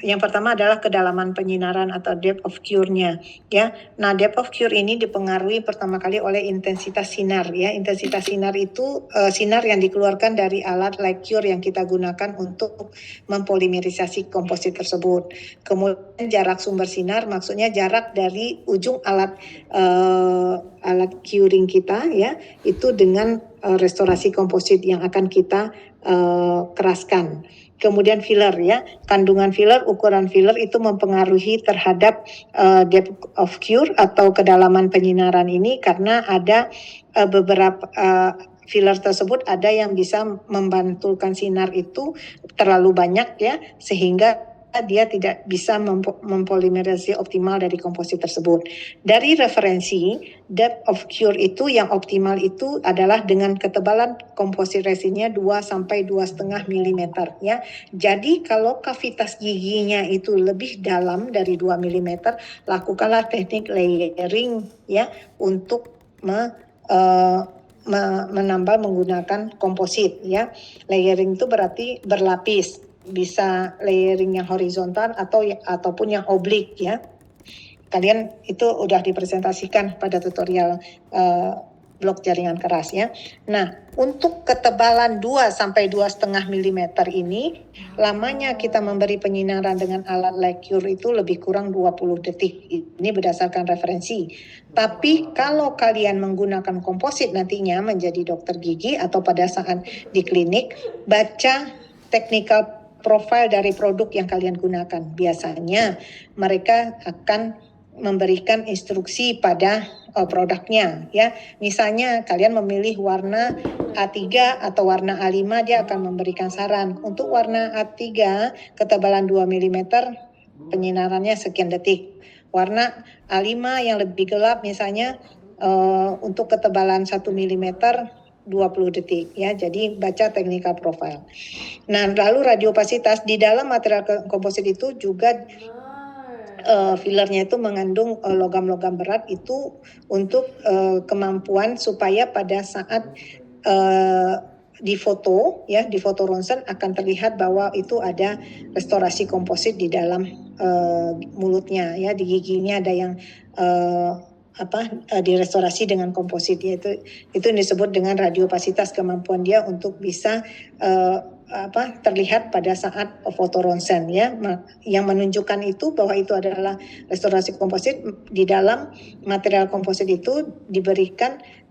Yang pertama adalah kedalaman penyinaran atau depth of cure-nya ya. Nah, depth of cure ini dipengaruhi pertama kali oleh intensitas sinar ya. Intensitas sinar itu sinar yang dikeluarkan dari alat light cure yang kita gunakan untuk mempolimerisasi komposit tersebut. Kemudian jarak sumber sinar, maksudnya jarak dari ujung alat curing kita ya, itu dengan restorasi komposit yang akan kita keraskan. Kemudian filler ya, kandungan filler, ukuran filler itu mempengaruhi terhadap depth of cure atau kedalaman penyinaran ini, karena ada beberapa filler tersebut ada yang bisa membantulkan sinar itu terlalu banyak ya, sehingga dia tidak bisa mempolimerisasi optimal dari komposit tersebut. Dari referensi, depth of cure itu yang optimal itu adalah dengan ketebalan komposit resinnya 2 sampai 2,5 mm ya. Jadi kalau kavitas giginya itu lebih dalam dari 2 mm, lakukanlah teknik layering ya untuk menambal menggunakan komposit ya. Layering itu berarti berlapis. Bisa layering yang horizontal ataupun yang oblik ya. Kalian itu udah dipresentasikan pada tutorial blok jaringan keras ya. Nah, untuk ketebalan 2 sampai 2,5 mm ini, lamanya kita memberi penyinaran dengan alat light cure itu lebih kurang 20 detik. Ini berdasarkan referensi. Tapi kalau kalian menggunakan komposit nantinya menjadi dokter gigi atau pada saat di klinik, baca technical profil dari produk yang kalian gunakan. Biasanya mereka akan memberikan instruksi pada produknya ya. Misalnya kalian memilih warna A3 atau warna A5, dia akan memberikan saran. Untuk warna A3 ketebalan 2 mm, penyinarannya sekian detik. Warna A5 yang lebih gelap misalnya untuk ketebalan 1 mm 20 detik ya. Jadi baca technical profile. Nah, lalu radiopasitas, di dalam material komposit itu juga fillernya itu mengandung logam-logam berat itu untuk kemampuan supaya pada saat di foto ya, di foto ronsen akan terlihat bahwa itu ada restorasi komposit di dalam mulutnya ya, di giginya ada yang direstorasi dengan komposit, yaitu itu disebut dengan radiopasitas, kemampuan dia untuk bisa terlihat pada saat foto ronsen ya. Yang menunjukkan itu bahwa itu adalah restorasi komposit. Di dalam material komposit itu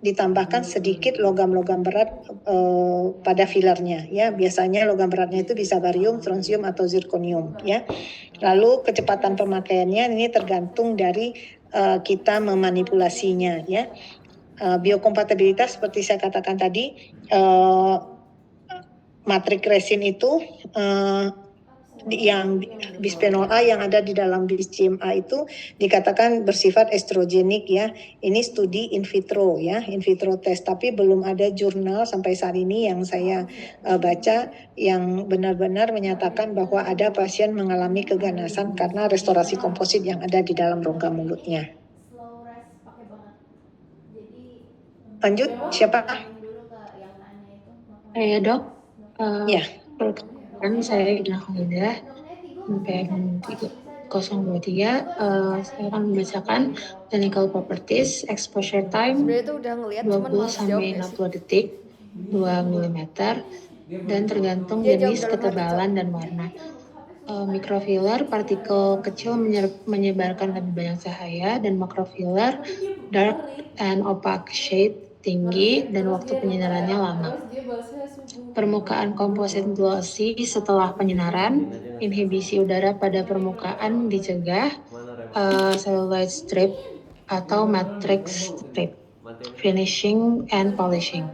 ditambahkan sedikit logam-logam berat pada fillernya ya. Biasanya logam beratnya itu bisa barium, strontium atau zirconium ya. Lalu kecepatan pemakaiannya ini tergantung dari kita memanipulasinya ya. Biokompatibilitas seperti saya katakan tadi, matrik resin itu yang bisphenol A yang ada di dalam BCM A itu dikatakan bersifat estrogenik ya. Ini studi in vitro ya, in vitro test, tapi belum ada jurnal sampai saat ini yang saya baca yang benar-benar menyatakan bahwa ada pasien mengalami keganasan karena restorasi komposit yang ada di dalam rongga mulutnya. Lanjut, siapa? Ya dok, Ya. Perkenalkan saya Ida Khalidah, PM 023. Saya akan membacakan clinical properties, exposure time Sebenarnya itu udah ngeliat 20 sampai 60 detik, 2 mm, dan tergantung Dia jawab jenis, dalam ketebalan, dan warna. Microfiller, partikel kecil menyebarkan lebih banyak cahaya, dan macrofiller, dark and opaque shade, tinggi dan waktu penyinarannya lama. Permukaan komposit glossy setelah penyinaran, inhibisi udara pada permukaan dicegah, celluloid strip atau matrix strip, finishing and polishing.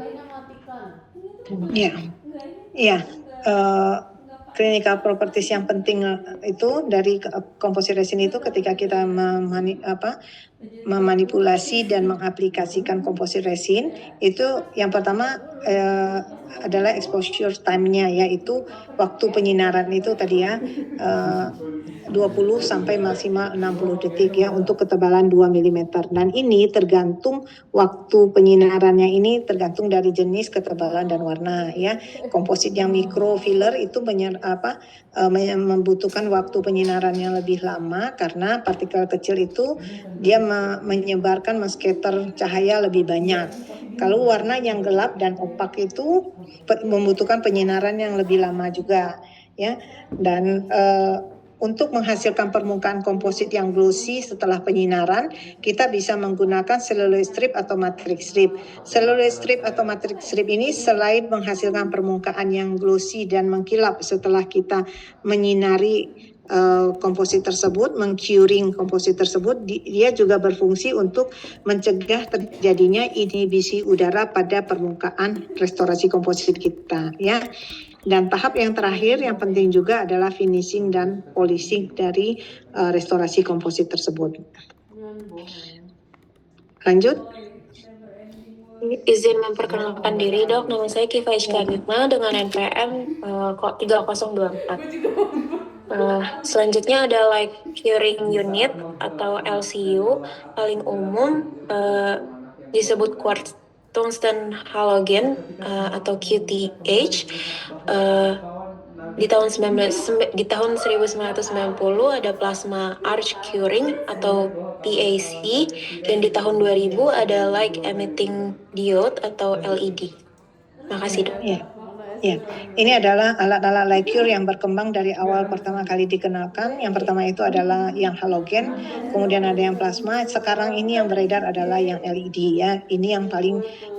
Ya, ya. Clinical properties yang penting itu dari komposit resin itu ketika kita memanipulasi dan mengaplikasikan komposit resin itu yang pertama adalah exposure time-nya, yaitu waktu penyinaran itu tadi ya 20 sampai maksimal 60 detik ya untuk ketebalan 2 mm. Dan ini tergantung waktu penyinarannya, ini tergantung dari jenis, ketebalan dan warna ya. Komposit yang microfiller itu membutuhkan waktu penyinaran yang lebih lama karena partikel kecil itu dia menyebarkan scatter cahaya lebih banyak. Kalau warna yang gelap dan opak itu membutuhkan penyinaran yang lebih lama juga ya. Dan untuk menghasilkan permukaan komposit yang glossy setelah penyinaran, kita bisa menggunakan celluloid strip atau matrix strip. Celluloid strip atau matrix strip ini selain menghasilkan permukaan yang glossy dan mengkilap setelah kita menyinari komposit tersebut, mengcuring komposit tersebut, dia juga berfungsi untuk mencegah terjadinya inhibisi udara pada permukaan restorasi komposit kita ya. Dan tahap yang terakhir yang penting juga adalah finishing dan polishing dari restorasi komposit tersebut. Lanjut. Izin memperkenalkan diri dok, nama saya Kifah Ishkanitma dengan NPM 3024. Selanjutnya ada light curing unit atau LCU, paling umum disebut quartz tungsten halogen atau QTH. Di tahun 1990 ada plasma arch curing atau PAC, dan di tahun 2000 ada light emitting diode atau LED. Makasih dok. Ya, ini adalah alat-alat light cure yang berkembang dari awal pertama kali dikenalkan. Yang pertama itu adalah yang halogen, kemudian ada yang plasma. Sekarang ini yang beredar adalah yang LED ya. Ini yang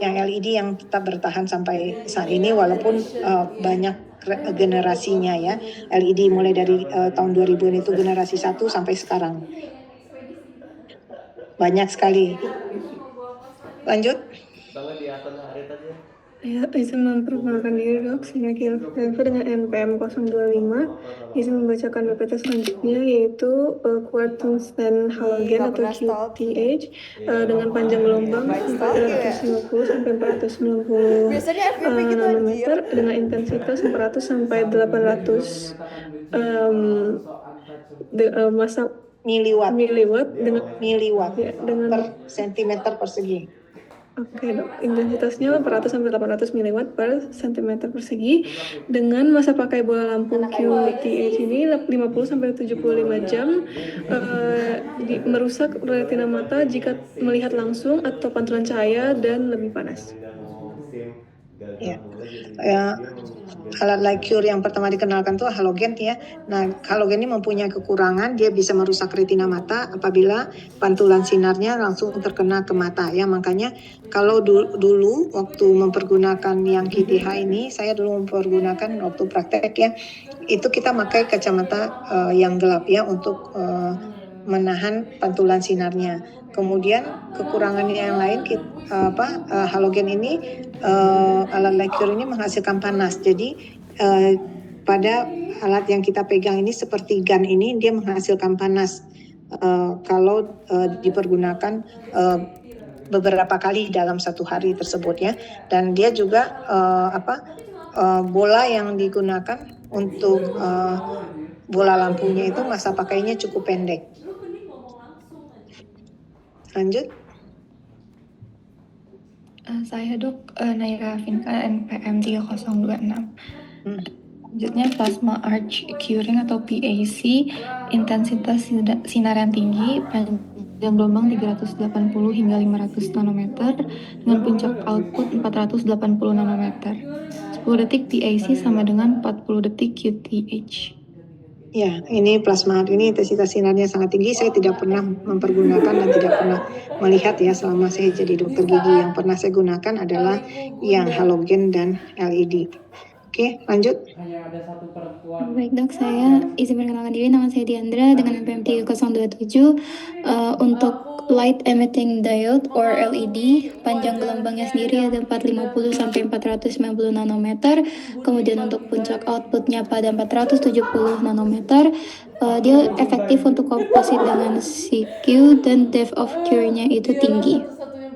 LED yang tetap bertahan sampai saat ini walaupun banyak generasinya ya. LED mulai dari tahun 2000 itu generasi 1 sampai sekarang. Banyak sekali. Lanjut. Ya, izin memperkenalkan diri dok, saya Kilva dengan NPM 025. Izin membacakan PPT selanjutnya yaitu quartz tungsten halogen atau QTH dengan panjang gelombang 450 sampai 490 nanometer dengan intensitas 400 sampai 800 massa miliwatt dengan per sentimeter persegi. Oke dok, intensitasnya 400 sampai 800 mW per cm persegi dengan masa pakai bola lampu QTH ini 50 sampai 75 jam, merusak retina mata jika melihat langsung atau pantulan cahaya dan lebih panas. Ya. Alat light cure yang pertama dikenalkan itu halogen ya. Nah, halogen ini mempunyai kekurangan, dia bisa merusak retina mata apabila pantulan sinarnya langsung terkena ke mata ya. Makanya kalau dulu waktu mempergunakan yang QTH ini, saya dulu mempergunakan waktu praktek ya, itu kita pakai kacamata yang gelap ya untuk menahan pantulan sinarnya. Kemudian kekurangannya yang lain, halogen ini alat light cure ini menghasilkan panas. Jadi pada alat yang kita pegang ini seperti gun ini, dia menghasilkan panas kalau dipergunakan beberapa kali dalam satu hari tersebut ya. Dan dia juga bola yang digunakan untuk bola lampunya itu masa pakainya cukup pendek. Lanjut. Saya dok Naira Finka NPM 3026. Selanjutnya plasma arch curing atau PAC, intensitas sinar yang tinggi, panjang gelombang 380 hingga 500 nanometer dengan puncak output 480 nanometer. 10 detik PAC sama dengan 40 detik QTH. Ya, ini plasma art ini intensitas sinarnya sangat tinggi. Saya tidak pernah mempergunakan dan tidak pernah melihat ya selama saya jadi dokter gigi. Yang pernah saya gunakan adalah yang halogen dan LED. Oke, lanjut. Hanya ada satu perempuan. Baik dok, saya izin perkenalkan diri, nama saya Diandra dengan NPM 3027. Untuk light emitting diode or LED, panjang gelombangnya sendiri ada 450 sampai 490 nanometer. Kemudian untuk puncak outputnya pada 470 nanometer. Dia efektif untuk komposit dengan CQ dan depth of cure-nya itu tinggi.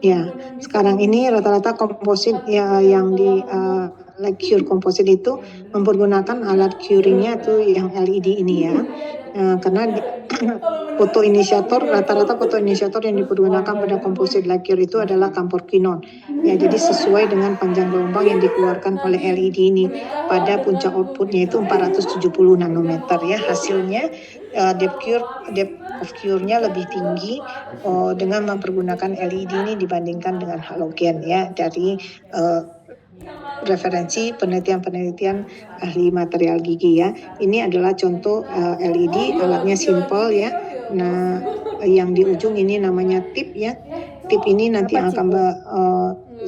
Ya, sekarang ini rata-rata komposit ya, yang di light cure komposit itu mempergunakan alat curingnya itu yang LED ini ya. Karena fotoinisiator, rata-rata fotoinisiator yang dipergunakan pada komposit light cure itu adalah camphorquinon. Ya, jadi sesuai dengan panjang gelombang yang dikeluarkan oleh LED ini. Pada puncak outputnya itu 470 nanometer ya. Hasilnya depth of cure-nya lebih tinggi dengan mempergunakan LED ini dibandingkan dengan halogen ya, dari referensi penelitian ahli material gigi ya. Ini adalah contoh LED, alatnya simple ya. Nah, yang di ujung ini namanya tip ya. Tip ini nanti akan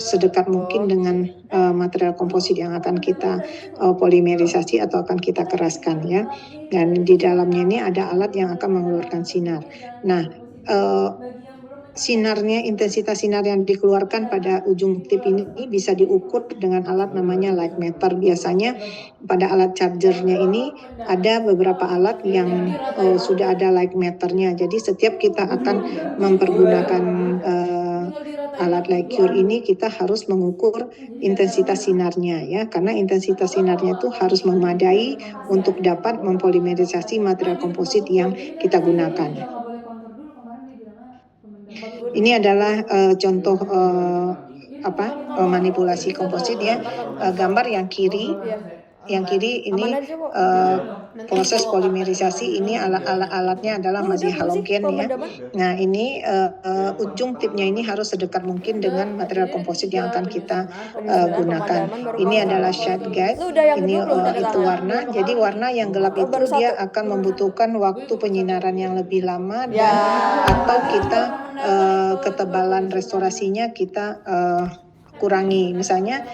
sedekat mungkin dengan material komposit yang akan kita polimerisasi atau akan kita keraskan ya. Dan di dalamnya ini ada alat yang akan mengeluarkan sinar. Nah, sinarnya, intensitas sinar yang dikeluarkan pada ujung tip ini bisa diukur dengan alat namanya light meter. Biasanya pada alat chargernya ini ada beberapa alat yang sudah ada light meternya. Jadi setiap kita akan mempergunakan alat light cure ini, kita harus mengukur intensitas sinarnya ya, karena intensitas sinarnya itu harus memadai untuk dapat mempolimerisasi material komposit yang kita gunakan. Ini adalah contoh manipulasi komposit ya. Gambar yang kiri ini proses polimerisasi. Ini alatnya adalah masih halogen ya. Nah, ini ujung tipnya ini harus sedekat mungkin dengan material komposit yang akan kita gunakan. Ini adalah shade guide. Ini itu warna. Jadi warna yang gelap itu dia akan membutuhkan waktu penyinaran yang lebih lama dan atau kita ketebalan restorasinya kita kurangi. Misalnya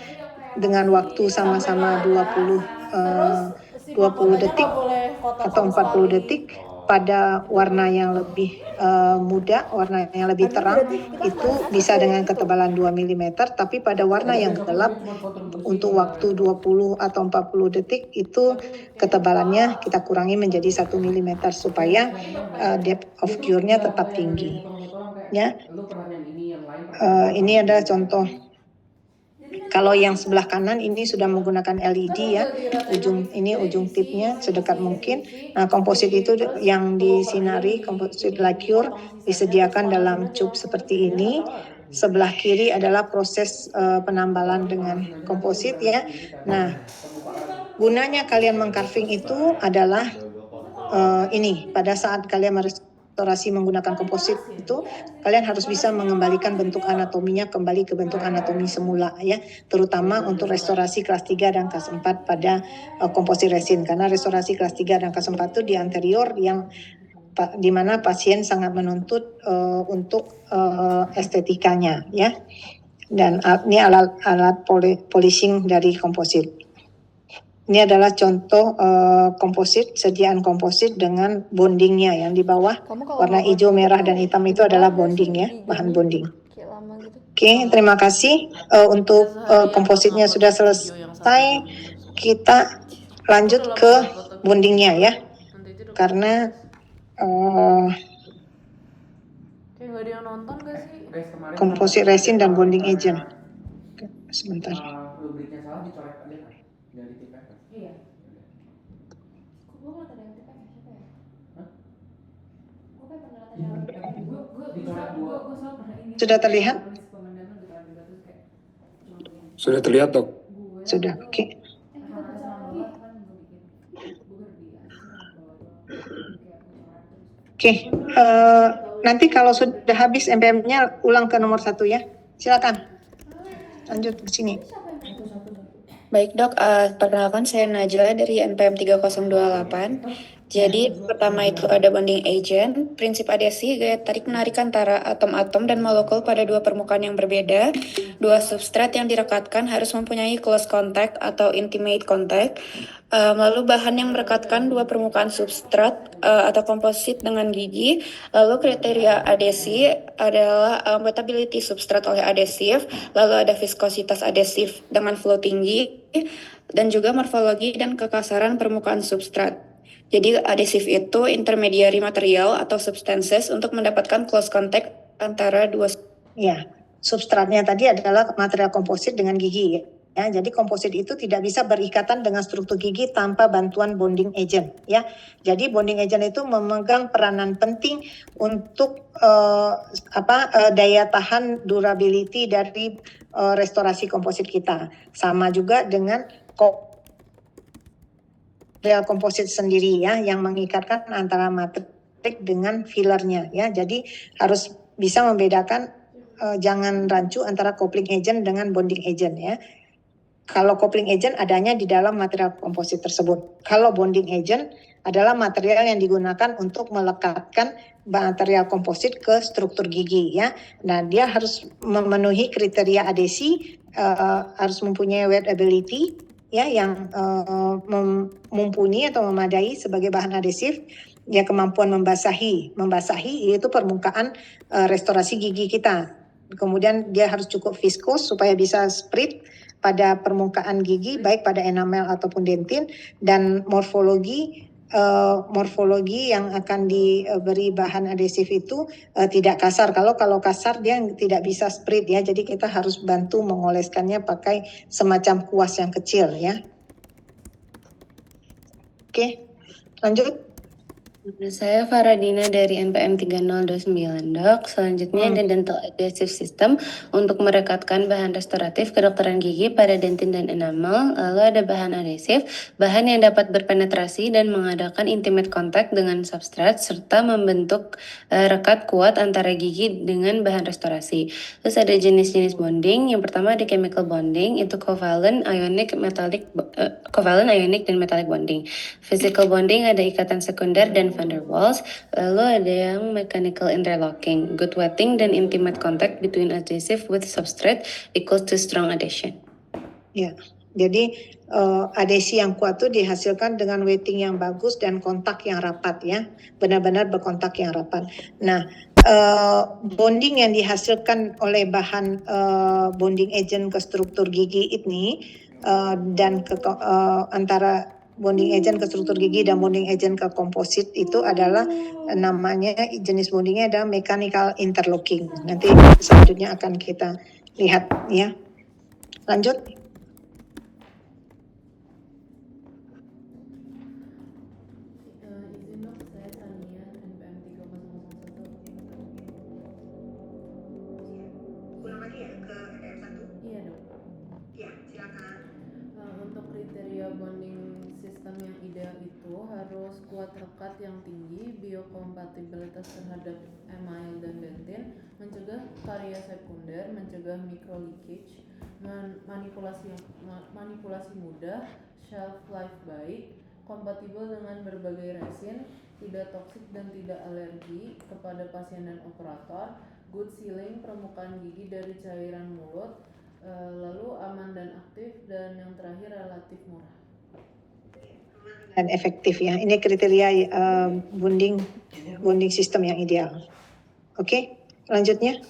dengan waktu sama-sama 20 detik atau 40 detik pada warna yang lebih muda, warna yang lebih terang itu bisa dengan ketebalan 2 mm, tapi pada warna yang gelap untuk waktu 20 atau 40 detik itu ketebalannya kita kurangi menjadi 1 mm supaya depth of cure-nya tetap tinggi. Ya. Ini adalah contoh. Kalau yang sebelah kanan ini sudah menggunakan LED ya, ujung tipnya sedekat mungkin. Nah, komposit itu yang disinari, komposit light cure disediakan dalam cup seperti ini. Sebelah kiri adalah proses penambalan dengan komposit ya. Nah, gunanya kalian mengcarving itu adalah ini, pada saat kalian restorasi menggunakan komposit itu kalian harus bisa mengembalikan bentuk anatominya kembali ke bentuk anatomi semula ya, terutama untuk restorasi kelas 3 dan kelas 4 pada komposit resin, karena restorasi kelas 3 dan kelas 4 itu di anterior yang di mana pasien sangat menuntut untuk estetikanya ya. Dan ini alat polishing dari komposit. Ini adalah contoh komposit, sediaan komposit dengan bondingnya yang di bawah warna hijau, merah, dan hitam itu adalah bonding ya, bahan bonding. Oke, terima kasih. Untuk kompositnya sudah selesai, kita lanjut ke bondingnya ya, karena komposit resin dan bonding agent. Sebentar. Sudah terlihat? Sudah terlihat, Dok. Sudah, oke. Oke, nanti kalau sudah habis MPM-nya ulang ke nomor 1 ya. Silakan. Lanjut ke sini. Baik dok, perkenalkan saya Najla dari NPM 3028. Jadi pertama itu ada bonding agent, prinsip adhesi, gaya tarik-menarik antara atom-atom dan molekul pada dua permukaan yang berbeda. Dua substrat yang direkatkan harus mempunyai close contact atau intimate contact. Lalu bahan yang merekatkan dua permukaan substrat atau komposit dengan gigi. Lalu kriteria adhesi adalah wettability substrat oleh adhesif, lalu ada viskositas adhesif dengan flow tinggi, dan juga morfologi dan kekasaran permukaan substrat. Jadi adhesif itu intermediary material atau substances untuk mendapatkan close contact antara dua. Ya, substratnya tadi adalah material komposit dengan gigi ya. Jadi komposit itu tidak bisa berikatan dengan struktur gigi tanpa bantuan bonding agent ya. Jadi bonding agent itu memegang peranan penting untuk daya tahan durability dari restorasi komposit kita. Sama juga dengan material komposit sendiri ya, yang mengikatkan antara matrik dengan fillernya ya. Jadi harus bisa membedakan jangan rancu antara coupling agent dengan bonding agent ya. Kalau coupling agent adanya di dalam material komposit tersebut. Kalau bonding agent adalah material yang digunakan untuk melekatkan material komposit ke struktur gigi ya. Nah, dia harus memenuhi kriteria adhesi, harus mempunyai wettability ya, yang mumpuni atau memadai sebagai bahan adhesif. Ya, kemampuan membasahi yaitu permukaan restorasi gigi kita. Kemudian dia harus cukup viskos supaya bisa spread pada permukaan gigi baik pada enamel ataupun dentin, dan morfologi yang akan diberi bahan adhesif itu tidak kasar. Kalau kasar dia tidak bisa spread ya. Jadi kita harus bantu mengoleskannya pakai semacam kuas yang kecil ya. Oke, lanjut. Saya Faradina dari NPM 3029 dok. Selanjutnya ada dental adhesive system untuk merekatkan bahan restoratif kedokteran gigi pada dentin dan enamel. Lalu ada bahan adhesif, bahan yang dapat berpenetrasi dan mengadakan intimate contact dengan substrat serta membentuk rekat kuat antara gigi dengan bahan restorasi. Terus ada jenis-jenis bonding. Yang pertama ada chemical bonding, itu covalent, ionic, dan metallic bonding. Physical bonding ada ikatan sekunder dan van der Waals. Lalu ada yang mechanical interlocking, good wetting dan intimate contact between adhesive with substrate equals to strong adhesion. Ya, jadi adhesi yang kuat itu dihasilkan dengan wetting yang bagus dan kontak yang rapat ya, benar-benar berkontak yang rapat. Nah, bonding yang dihasilkan oleh bahan bonding agent ke struktur gigi ini dan antara bonding agent ke struktur gigi dan bonding agent ke komposit itu adalah namanya, jenis bondingnya adalah mechanical interlocking. Nanti selanjutnya akan kita lihat ya. Lanjut. Izin dok, saya Tania, NPM 3011. Ulang lagi ya ke NPM 1? Iya dok. Ya, silakan. Untuk kriteria bonding sistem yang ideal itu harus kuat rekat yang tinggi, biokompatibilitas terhadap email dan dentin, mencegah karia sekunder, mencegah micro leakage, manipulasi mudah, shelf life baik, kompatibel dengan berbagai resin, tidak toksik dan tidak alergi kepada pasien dan operator, good sealing permukaan gigi dari cairan mulut, lalu aman dan aktif, dan yang terakhir relatif murah Dan efektif ya. Ini kriteria bonding sistem yang ideal. Oke, selanjutnya.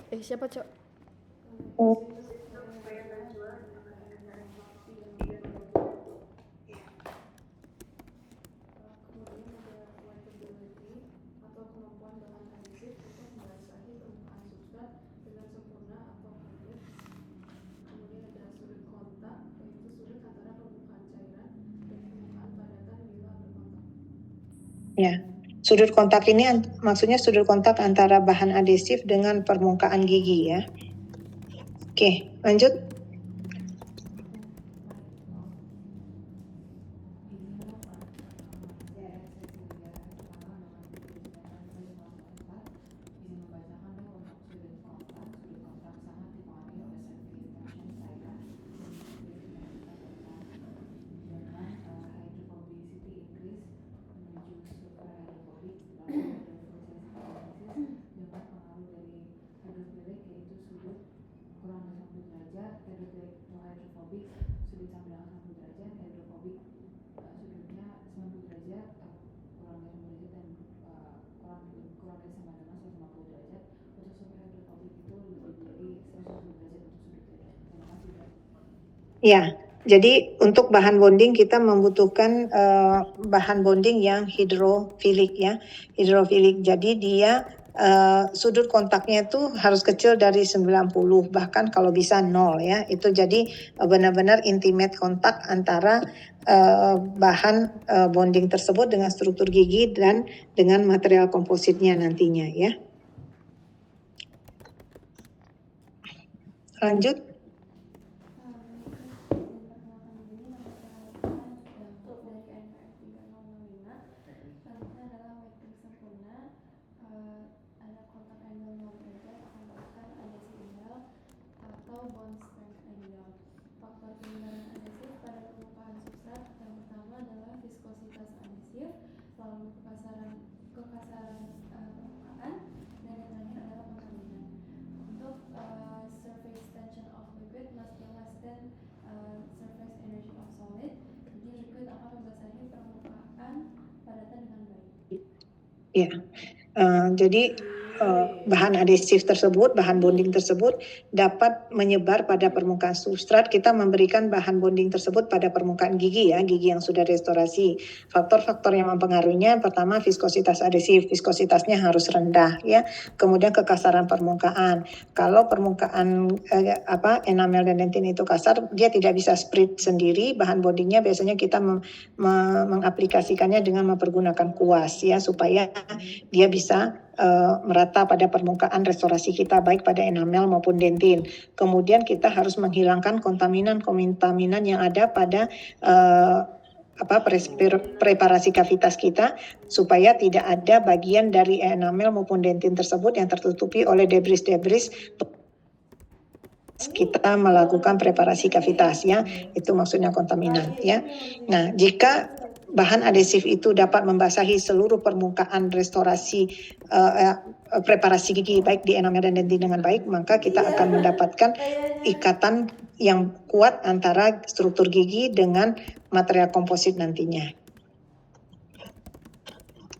Siapa Cok? Ya, sudut kontak ini maksudnya sudut kontak antara bahan adhesif dengan permukaan gigi ya. Oke, lanjut. Ya, jadi untuk bahan bonding kita membutuhkan bahan bonding yang hidrofilik ya. Hidrofilik. Jadi dia sudut kontaknya itu harus kecil dari 90, bahkan kalau bisa 0 ya. Itu jadi benar-benar intimate kontak antara bahan bonding tersebut dengan struktur gigi dan dengan material kompositnya nantinya ya. Lanjut. Ya, jadi bahan adhesif tersebut, bahan bonding tersebut dapat menyebar pada permukaan substrat. Kita memberikan bahan bonding tersebut pada permukaan gigi ya, gigi yang sudah restorasi. Faktor-faktor yang mempengaruhinya, pertama viskositas adhesif, viskositasnya harus rendah ya. Kemudian kekasaran permukaan. Kalau permukaan enamel dan dentin itu kasar, dia tidak bisa spread sendiri. Bahan bondingnya biasanya kita mengaplikasikannya dengan mempergunakan kuas ya, supaya dia bisa merata pada permukaan restorasi kita baik pada enamel maupun dentin. Kemudian kita harus menghilangkan kontaminan yang ada pada preparasi kavitas kita supaya tidak ada bagian dari enamel maupun dentin tersebut yang tertutupi oleh debris-debris kita melakukan preparasi kavitas ya, itu maksudnya kontaminan ya. Nah, jika bahan adhesif itu dapat membasahi seluruh permukaan restorasi preparasi gigi baik di enamel dan dentin dengan baik, maka kita akan mendapatkan ikatan yang kuat antara struktur gigi dengan material komposit nantinya.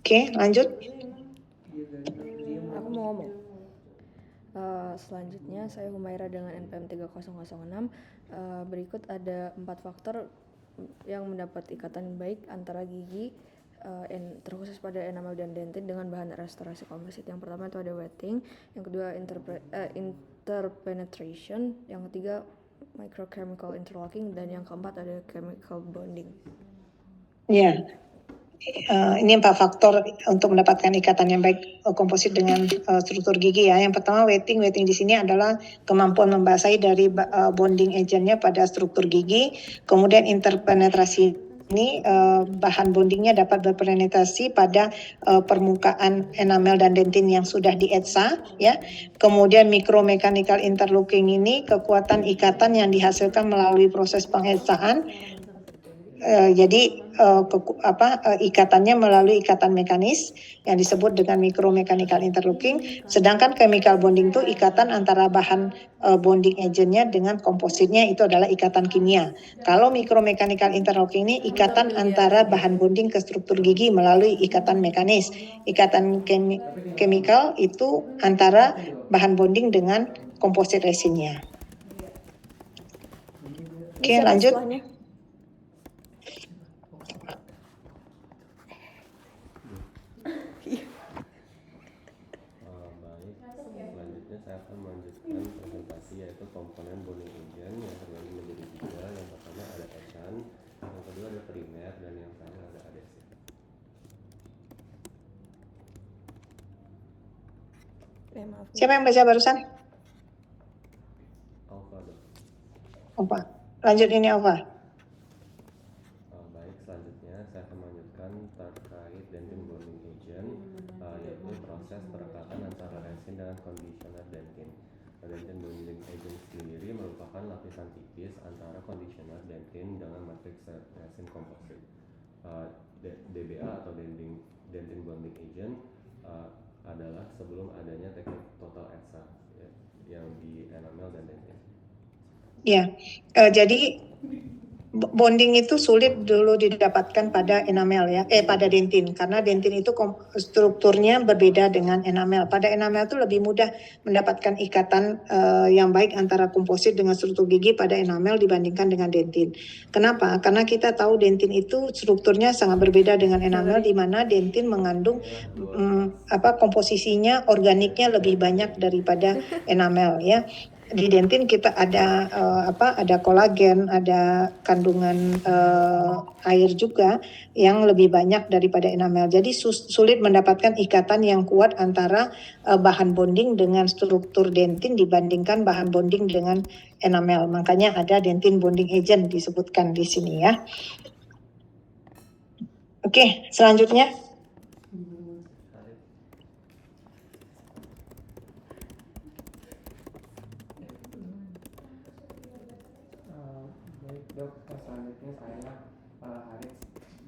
Oke, lanjut. Aku mau ngomong. Selanjutnya saya Humaira dengan NPM 3006. Berikut ada 4 faktor yang mendapat ikatan baik antara gigi terkhusus pada enamel dan dentin dengan bahan restorasi komposit. Yang pertama itu ada wetting, yang kedua interpenetration, yang ketiga microchemical interlocking, dan yang keempat ada chemical bonding. Ya. Ini 4 faktor untuk mendapatkan ikatan yang baik komposit dengan struktur gigi ya. Yang pertama wetting di sini adalah kemampuan membasahi dari bonding agentnya pada struktur gigi. Kemudian interpenetrasi ini bahan bondingnya dapat berpenetrasi pada permukaan enamel dan dentin yang sudah dietsa ya. Kemudian micromechanical interlocking ini kekuatan ikatan yang dihasilkan melalui proses pengetsaan. Jadi ikatannya melalui ikatan mekanis yang disebut dengan micromechanical interlocking, sedangkan chemical bonding itu ikatan antara bahan bonding agentnya dengan kompositnya, itu adalah ikatan kimia. Kalau micromechanical interlocking ini ikatan antara bahan bonding ke struktur gigi melalui ikatan mekanis. Ikatan chemical itu antara bahan bonding dengan komposit resinnya. Oke, lanjut. Selanjutnya saya akan melanjutkan presentasi yaitu komponen bonding agent yang terbagi menjadi 3. Yang pertama ada etchant, yang kedua ada primer, dan yang terakhir ada adhesif. Siapa yang baca barusan? Alfa. Lanjut ini Alfa. Baik, selanjutnya saya akan melanjutkan terkait dentin bonding agent, yaitu proses perekatan antara resin dengan conditioner dentin. Dentin bonding agent sendiri merupakan lapisan tipis antara conditioner dentin dengan matriks resin komposit. DBA atau dentin bonding agent adalah sebelum adanya teknik total etsa yang di enamel dan dentin. Ya, jadi Bonding itu sulit dulu didapatkan pada enamel ya, pada dentin, karena dentin itu strukturnya berbeda dengan enamel. Pada enamel itu lebih mudah mendapatkan ikatan yang baik antara komposit dengan struktur gigi pada enamel dibandingkan dengan dentin. Kenapa? Karena kita tahu dentin itu strukturnya sangat berbeda dengan enamel, di mana dentin mengandung komposisinya organiknya lebih banyak daripada enamel ya. Di dentin kita ada ada kolagen, ada kandungan air juga yang lebih banyak daripada enamel. Jadi sulit mendapatkan ikatan yang kuat antara bahan bonding dengan struktur dentin dibandingkan bahan bonding dengan enamel. Makanya ada dentin bonding agent disebutkan di sini ya. Oke, selanjutnya. Dok, selanjutnya saya Haris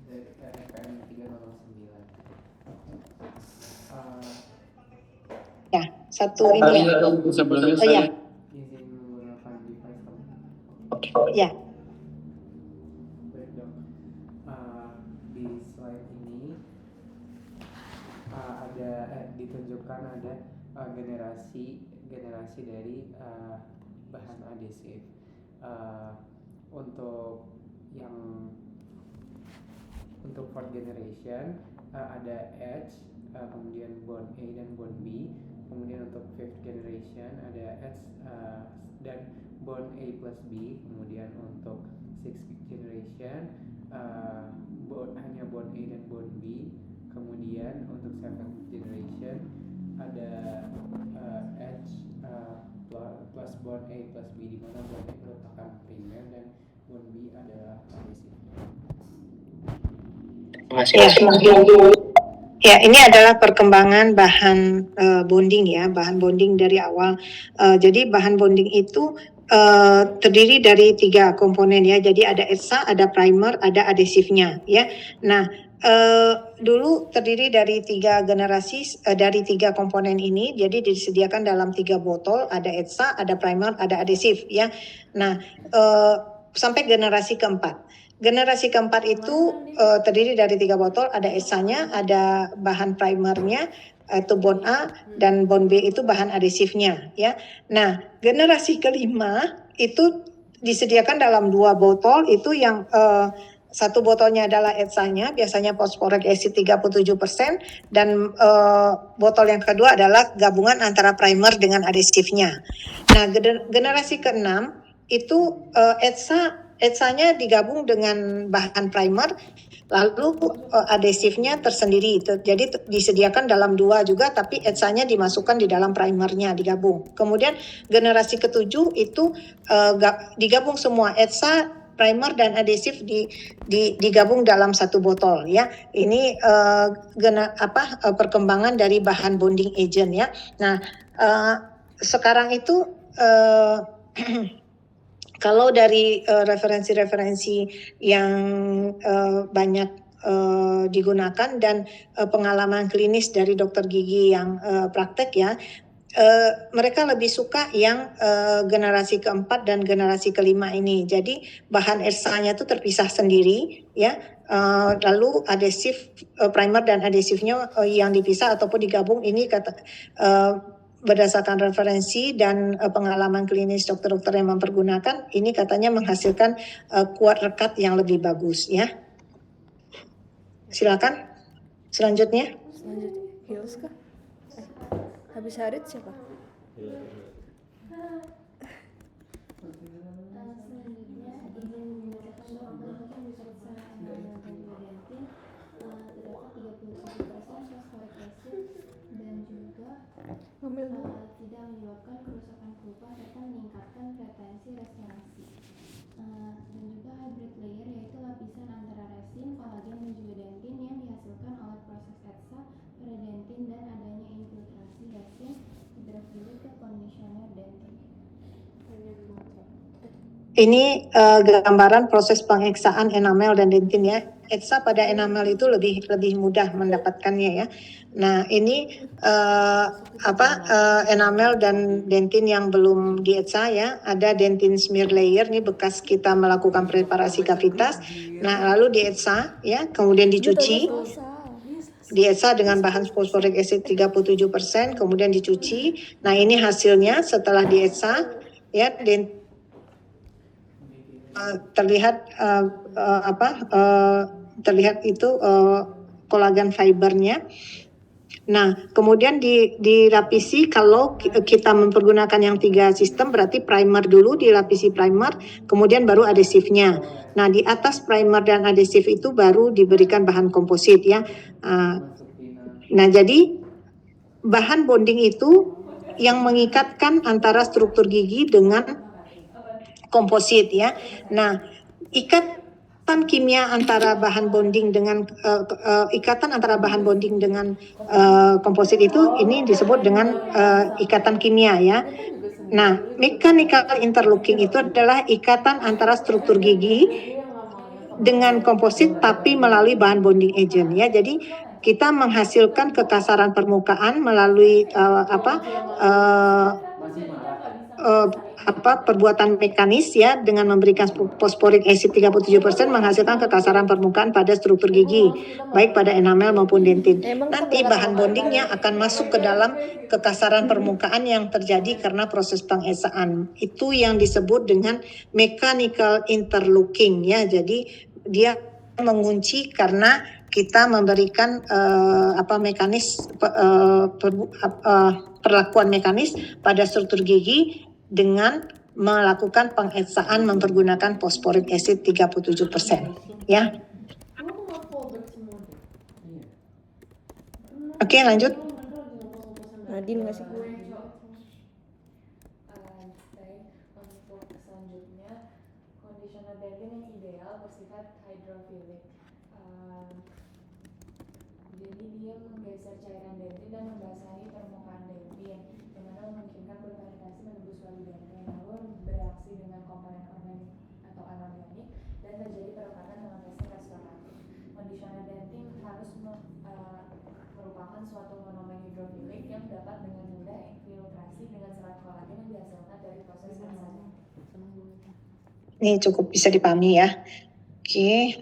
dari NPM 309. Ya, satu ini ya. Sebelumnya oh, ya. Izin menggunakan device Dok. Ya. Baik Dok, di slide ini ada ditunjukkan ada generasi dari bahan adhesif. Untuk fourth generation ada Edge, kemudian Bond A dan Bond B. Kemudian untuk fifth generation ada Edge dan Bond A plus B. Kemudian untuk sixth generation hanya Bond A dan Bond B. Kemudian untuk seventh generation ada Edge plus Bond A plus B, di mana Bond A merupakan primer dan Bond B adalah adhesif. Ya, ini adalah perkembangan bahan bonding ya, bahan bonding dari awal. Jadi bahan bonding itu terdiri dari 3 komponen ya. Jadi ada etsa, ada primer, ada adhesifnya ya. Nah, dulu terdiri dari 3 generasi dari 3 komponen ini. Jadi disediakan dalam 3 botol, ada etsa, ada primer, ada adhesif ya. Nah, sampai generasi keempat. Generasi keempat itu terdiri dari 3 botol, ada etsanya, ada bahan primernya, itu bond A, dan bond B itu bahan adhesifnya ya. Nah, generasi kelima itu disediakan dalam 2 botol, itu yang satu botolnya adalah etsanya, biasanya phosphoric acid 37%, dan botol yang kedua adalah gabungan antara primer dengan adhesifnya. Nah, generasi keenam itu etsanya digabung dengan bahan primer, lalu adhesifnya tersendiri. Jadi disediakan dalam 2 juga, tapi etsanya dimasukkan di dalam primernya, digabung. Kemudian generasi ketujuh itu digabung semua, etsa, primer dan adhesif digabung dalam 1 botol ya. Ini perkembangan dari bahan bonding agent ya. Nah, sekarang itu kalau dari referensi-referensi yang banyak digunakan dan pengalaman klinis dari dokter gigi yang praktek ya, mereka lebih suka yang generasi keempat dan generasi kelima ini. Jadi bahan etsanya itu terpisah sendiri ya. Lalu adhesif, primer dan adhesifnya yang dipisah ataupun digabung. Ini berdasarkan referensi dan pengalaman klinis dokter-dokter yang mempergunakan, ini katanya menghasilkan kuat rekat yang lebih bagus ya. Silakan selanjutnya. Hills kah? Habis Harit siapa? Tidak menyebabkan kerusakan pulpa serta meningkatkan retensi restorasi. Dan juga hybrid layer, yaitu lapisan antara resin, kolagen dan juga dentin yang dihasilkan oleh proses etsa pada dentin dan adanya infiltrasi resin hidrofilik ke kondisioner dentin. Ini gambaran proses pengeksaan enamel dan dentin ya. ETSA pada enamel itu lebih mudah mendapatkannya ya. Nah ini enamel dan dentin yang belum di ETSA ya, ada dentin smear layer nih bekas kita melakukan preparasi kavitas. Nah lalu di ETSA ya, kemudian dicuci. Di ETSA dengan bahan fosforik acid 37%, kemudian dicuci. Nah ini hasilnya setelah di ETSA ya, terlihat terlihat itu kolagen fibernya. Nah, kemudian dilapisi, kalau kita mempergunakan yang 3 sistem, berarti primer dulu, dilapisi primer, kemudian baru adesifnya. Nah, di atas primer dan adesif itu baru diberikan bahan komposit ya. Nah, jadi bahan bonding itu yang mengikatkan antara struktur gigi dengan komposit ya. Nah, ikatan kimia antara bahan bonding dengan ikatan antara bahan bonding dengan komposit itu ini disebut dengan ikatan kimia ya. Nah, mechanical interlocking itu adalah ikatan antara struktur gigi dengan komposit tapi melalui bahan bonding agent ya. Jadi kita menghasilkan kekasaran permukaan melalui perbuatan mekanis ya, dengan memberikan fosforik acid 37% menghasilkan kekasaran permukaan pada struktur gigi baik pada enamel maupun dentin. Nanti bahan bondingnya akan masuk ke dalam kekasaran permukaan yang terjadi karena proses pengesaan. Itu yang disebut dengan mechanical interlocking ya. Jadi dia mengunci karena kita memberikan perlakuan mekanis pada struktur gigi dengan melakukan pengesaan mempergunakan fosforik acid 37% ya. Oke, lanjut. Nadine nggak sih? Untuk selanjutnya, conditioner dentin yang ideal bersifat hydrophilic. Jadi dia menggeser cairan dentin dan membasahi permukaan dentin, yang mana memungkinkan berpenetrasi menembus wali dentin, lalu bereaksi dengan komponen organik atau anorganik dan terjadi perekatan dengan testing restoratif. Conditioner dentin harus merupakan suatu monomer hidrofilik yang dapat dengan mudah infiltrasi dengan serat kolagen yang dihasilkan dari proses eksanya. Ini cukup bisa dipahami ya. Oke.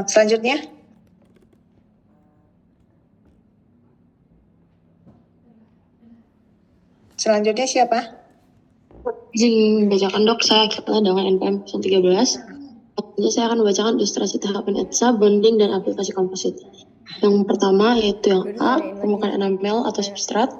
Selanjutnya. Selanjutnya siapa? Izin bacakan dok, saya Kepala dengan NPM 13. Selanjutnya saya akan membacakan ilustrasi tahapan ETSA, bonding, dan aplikasi komposit. Yang pertama yaitu yang A, permukaan enamel atau substrat.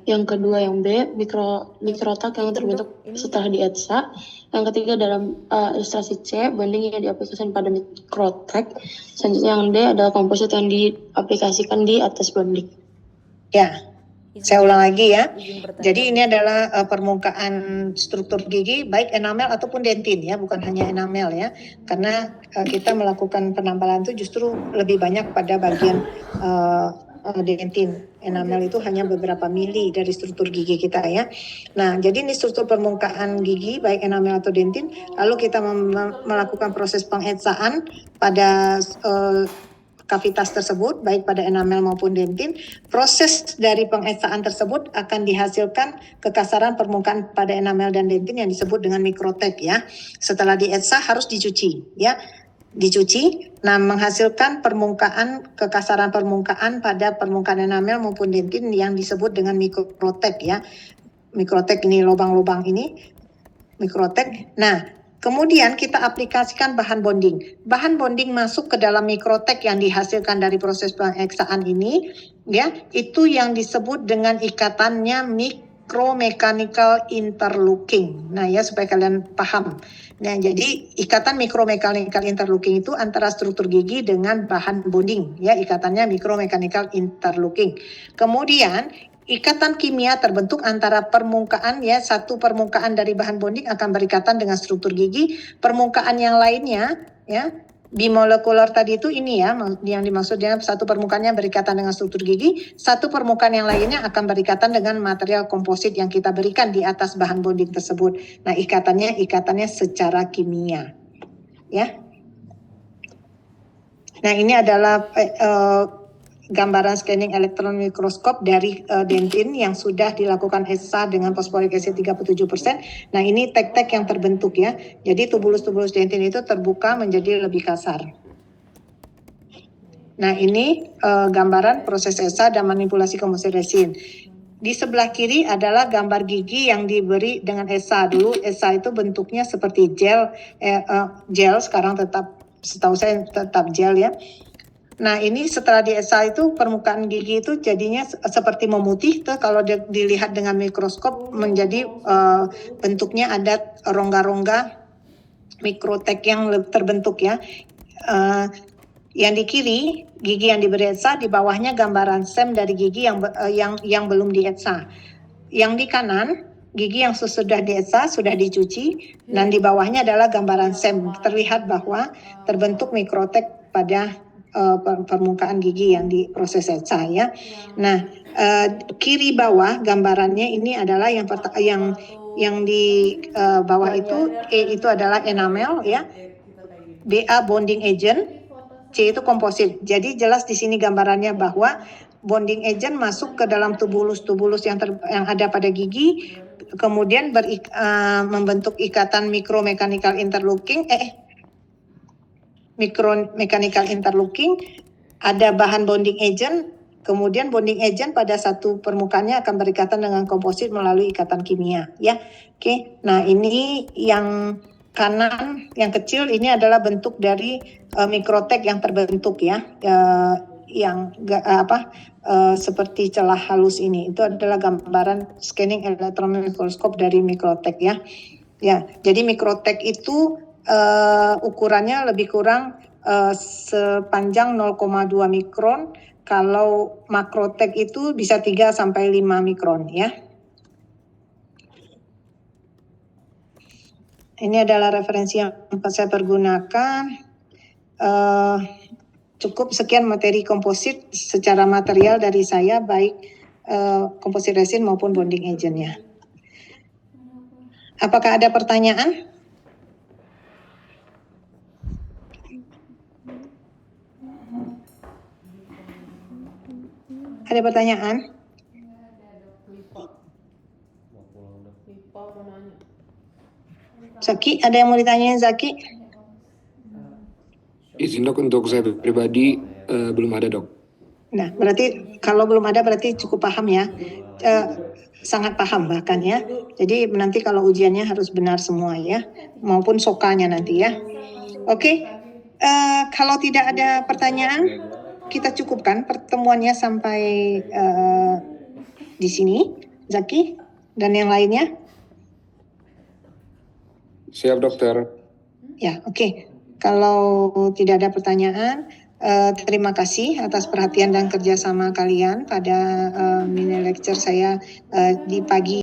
Yang kedua yang B, mikrotak yang terbentuk setelah di ETSA. Yang ketiga dalam ilustrasi C, bonding yang diaplikasikan pada mikrotak. Selanjutnya yang D adalah komposit yang diaplikasikan di atas bonding. Ya, saya ulang lagi ya. Jadi ini adalah permukaan struktur gigi baik enamel ataupun dentin ya, bukan hanya enamel ya. Karena kita melakukan penambalan itu justru lebih banyak pada bagian dentin. Enamel itu hanya beberapa mili dari struktur gigi kita ya. Nah, jadi ini struktur permukaan gigi baik enamel atau dentin. Lalu kita melakukan proses pengesaan pada kavitas tersebut baik pada enamel maupun dentin. Proses dari pengesaan tersebut akan dihasilkan kekasaran permukaan pada enamel dan dentin yang disebut dengan mikrotek ya. Setelah dietsa harus dicuci ya. Dicuci, nah menghasilkan kekasaran permukaan pada permukaan enamel maupun dentin yang disebut dengan mikrotek ya. Mikrotek ini lubang-lubang ini mikrotek. Nah, kemudian kita aplikasikan bahan bonding. Bahan bonding masuk ke dalam mikrotek yang dihasilkan dari proses pengeksaan ini ya, itu yang disebut dengan ikatannya micromechanical interlocking. Nah ya, supaya kalian paham. Nah, jadi ikatan micromechanical interlocking itu antara struktur gigi dengan bahan bonding ya, ikatannya micromechanical interlocking. Kemudian ikatan kimia terbentuk antara permukaan ya, satu permukaan dari bahan bonding akan berikatan dengan struktur gigi, permukaan yang lainnya ya, bimolekular tadi itu ini ya, yang dimaksudnya satu permukaannya berikatan dengan struktur gigi, satu permukaan yang lainnya akan berikatan dengan material komposit yang kita berikan di atas bahan bonding tersebut. Nah, ikatannya secara kimia. Ya. Nah, ini adalah gambaran scanning elektron mikroskop dari dentin yang sudah dilakukan ESA dengan fosforic acid 37%. Nah, ini tek-tek yang terbentuk ya. Jadi tubulus-tubulus dentin itu terbuka menjadi lebih kasar. Nah, ini gambaran proses ESA dan manipulasi komposit resin. Di sebelah kiri adalah gambar gigi yang diberi dengan ESA. Dulu ESA itu bentuknya seperti gel, sekarang tetap, setahu saya tetap gel ya. Nah, ini setelah di ESA itu permukaan gigi itu jadinya seperti memutih tuh, kalau dilihat dengan mikroskop menjadi bentuknya ada rongga-rongga mikrotek yang terbentuk ya. Yang di kiri gigi yang diberi ESA, di bawahnya gambaran SEM dari gigi yang belum di ESA. Yang di kanan gigi yang sudah di ESA sudah dicuci, dan di bawahnya adalah gambaran SEM. Terlihat bahwa terbentuk mikrotek pada permukaan gigi yang diproses ESA ya. Nah, kiri bawah gambarannya ini adalah yang di bawah itu, E itu adalah enamel ya, BA bonding agent, C itu komposit. Jadi jelas di sini gambarannya bahwa bonding agent masuk ke dalam tubulus-tubulus yang ada pada gigi, kemudian membentuk ikatan mikromechanical interlocking, ada bahan bonding agent, kemudian bonding agent pada satu permukaannya akan berikatan dengan komposit melalui ikatan kimia ya. Oke. Nah, ini yang kanan yang kecil ini adalah bentuk dari mikrotek yang terbentuk ya, seperti celah halus ini. Itu adalah gambaran scanning elektron mikroskop dari mikrotek ya. Ya, jadi mikrotek itu ukurannya lebih kurang sepanjang 0,2 mikron. Kalau makrotek itu bisa 3 sampai 5 mikron ya. Ini adalah referensi yang saya pergunakan. Cukup sekian materi komposit secara material dari saya, baik komposit resin maupun bonding agentnya. Apakah ada pertanyaan? Ada pertanyaan? Zaki, ada yang mau ditanyain Zaki? Izin dok, untuk saya pribadi belum ada dok. Nah, berarti kalau belum ada berarti cukup paham ya, sangat paham bahkan ya. Jadi nanti kalau ujiannya harus benar semua ya, maupun sokanya nanti ya. Oke, kalau tidak ada pertanyaan, kita cukupkan pertemuannya sampai di sini, Zaki dan yang lainnya. Siap dokter. Ya, oke. Kalau tidak ada pertanyaan, terima kasih atas perhatian dan kerjasama kalian pada mini lecture saya di pagi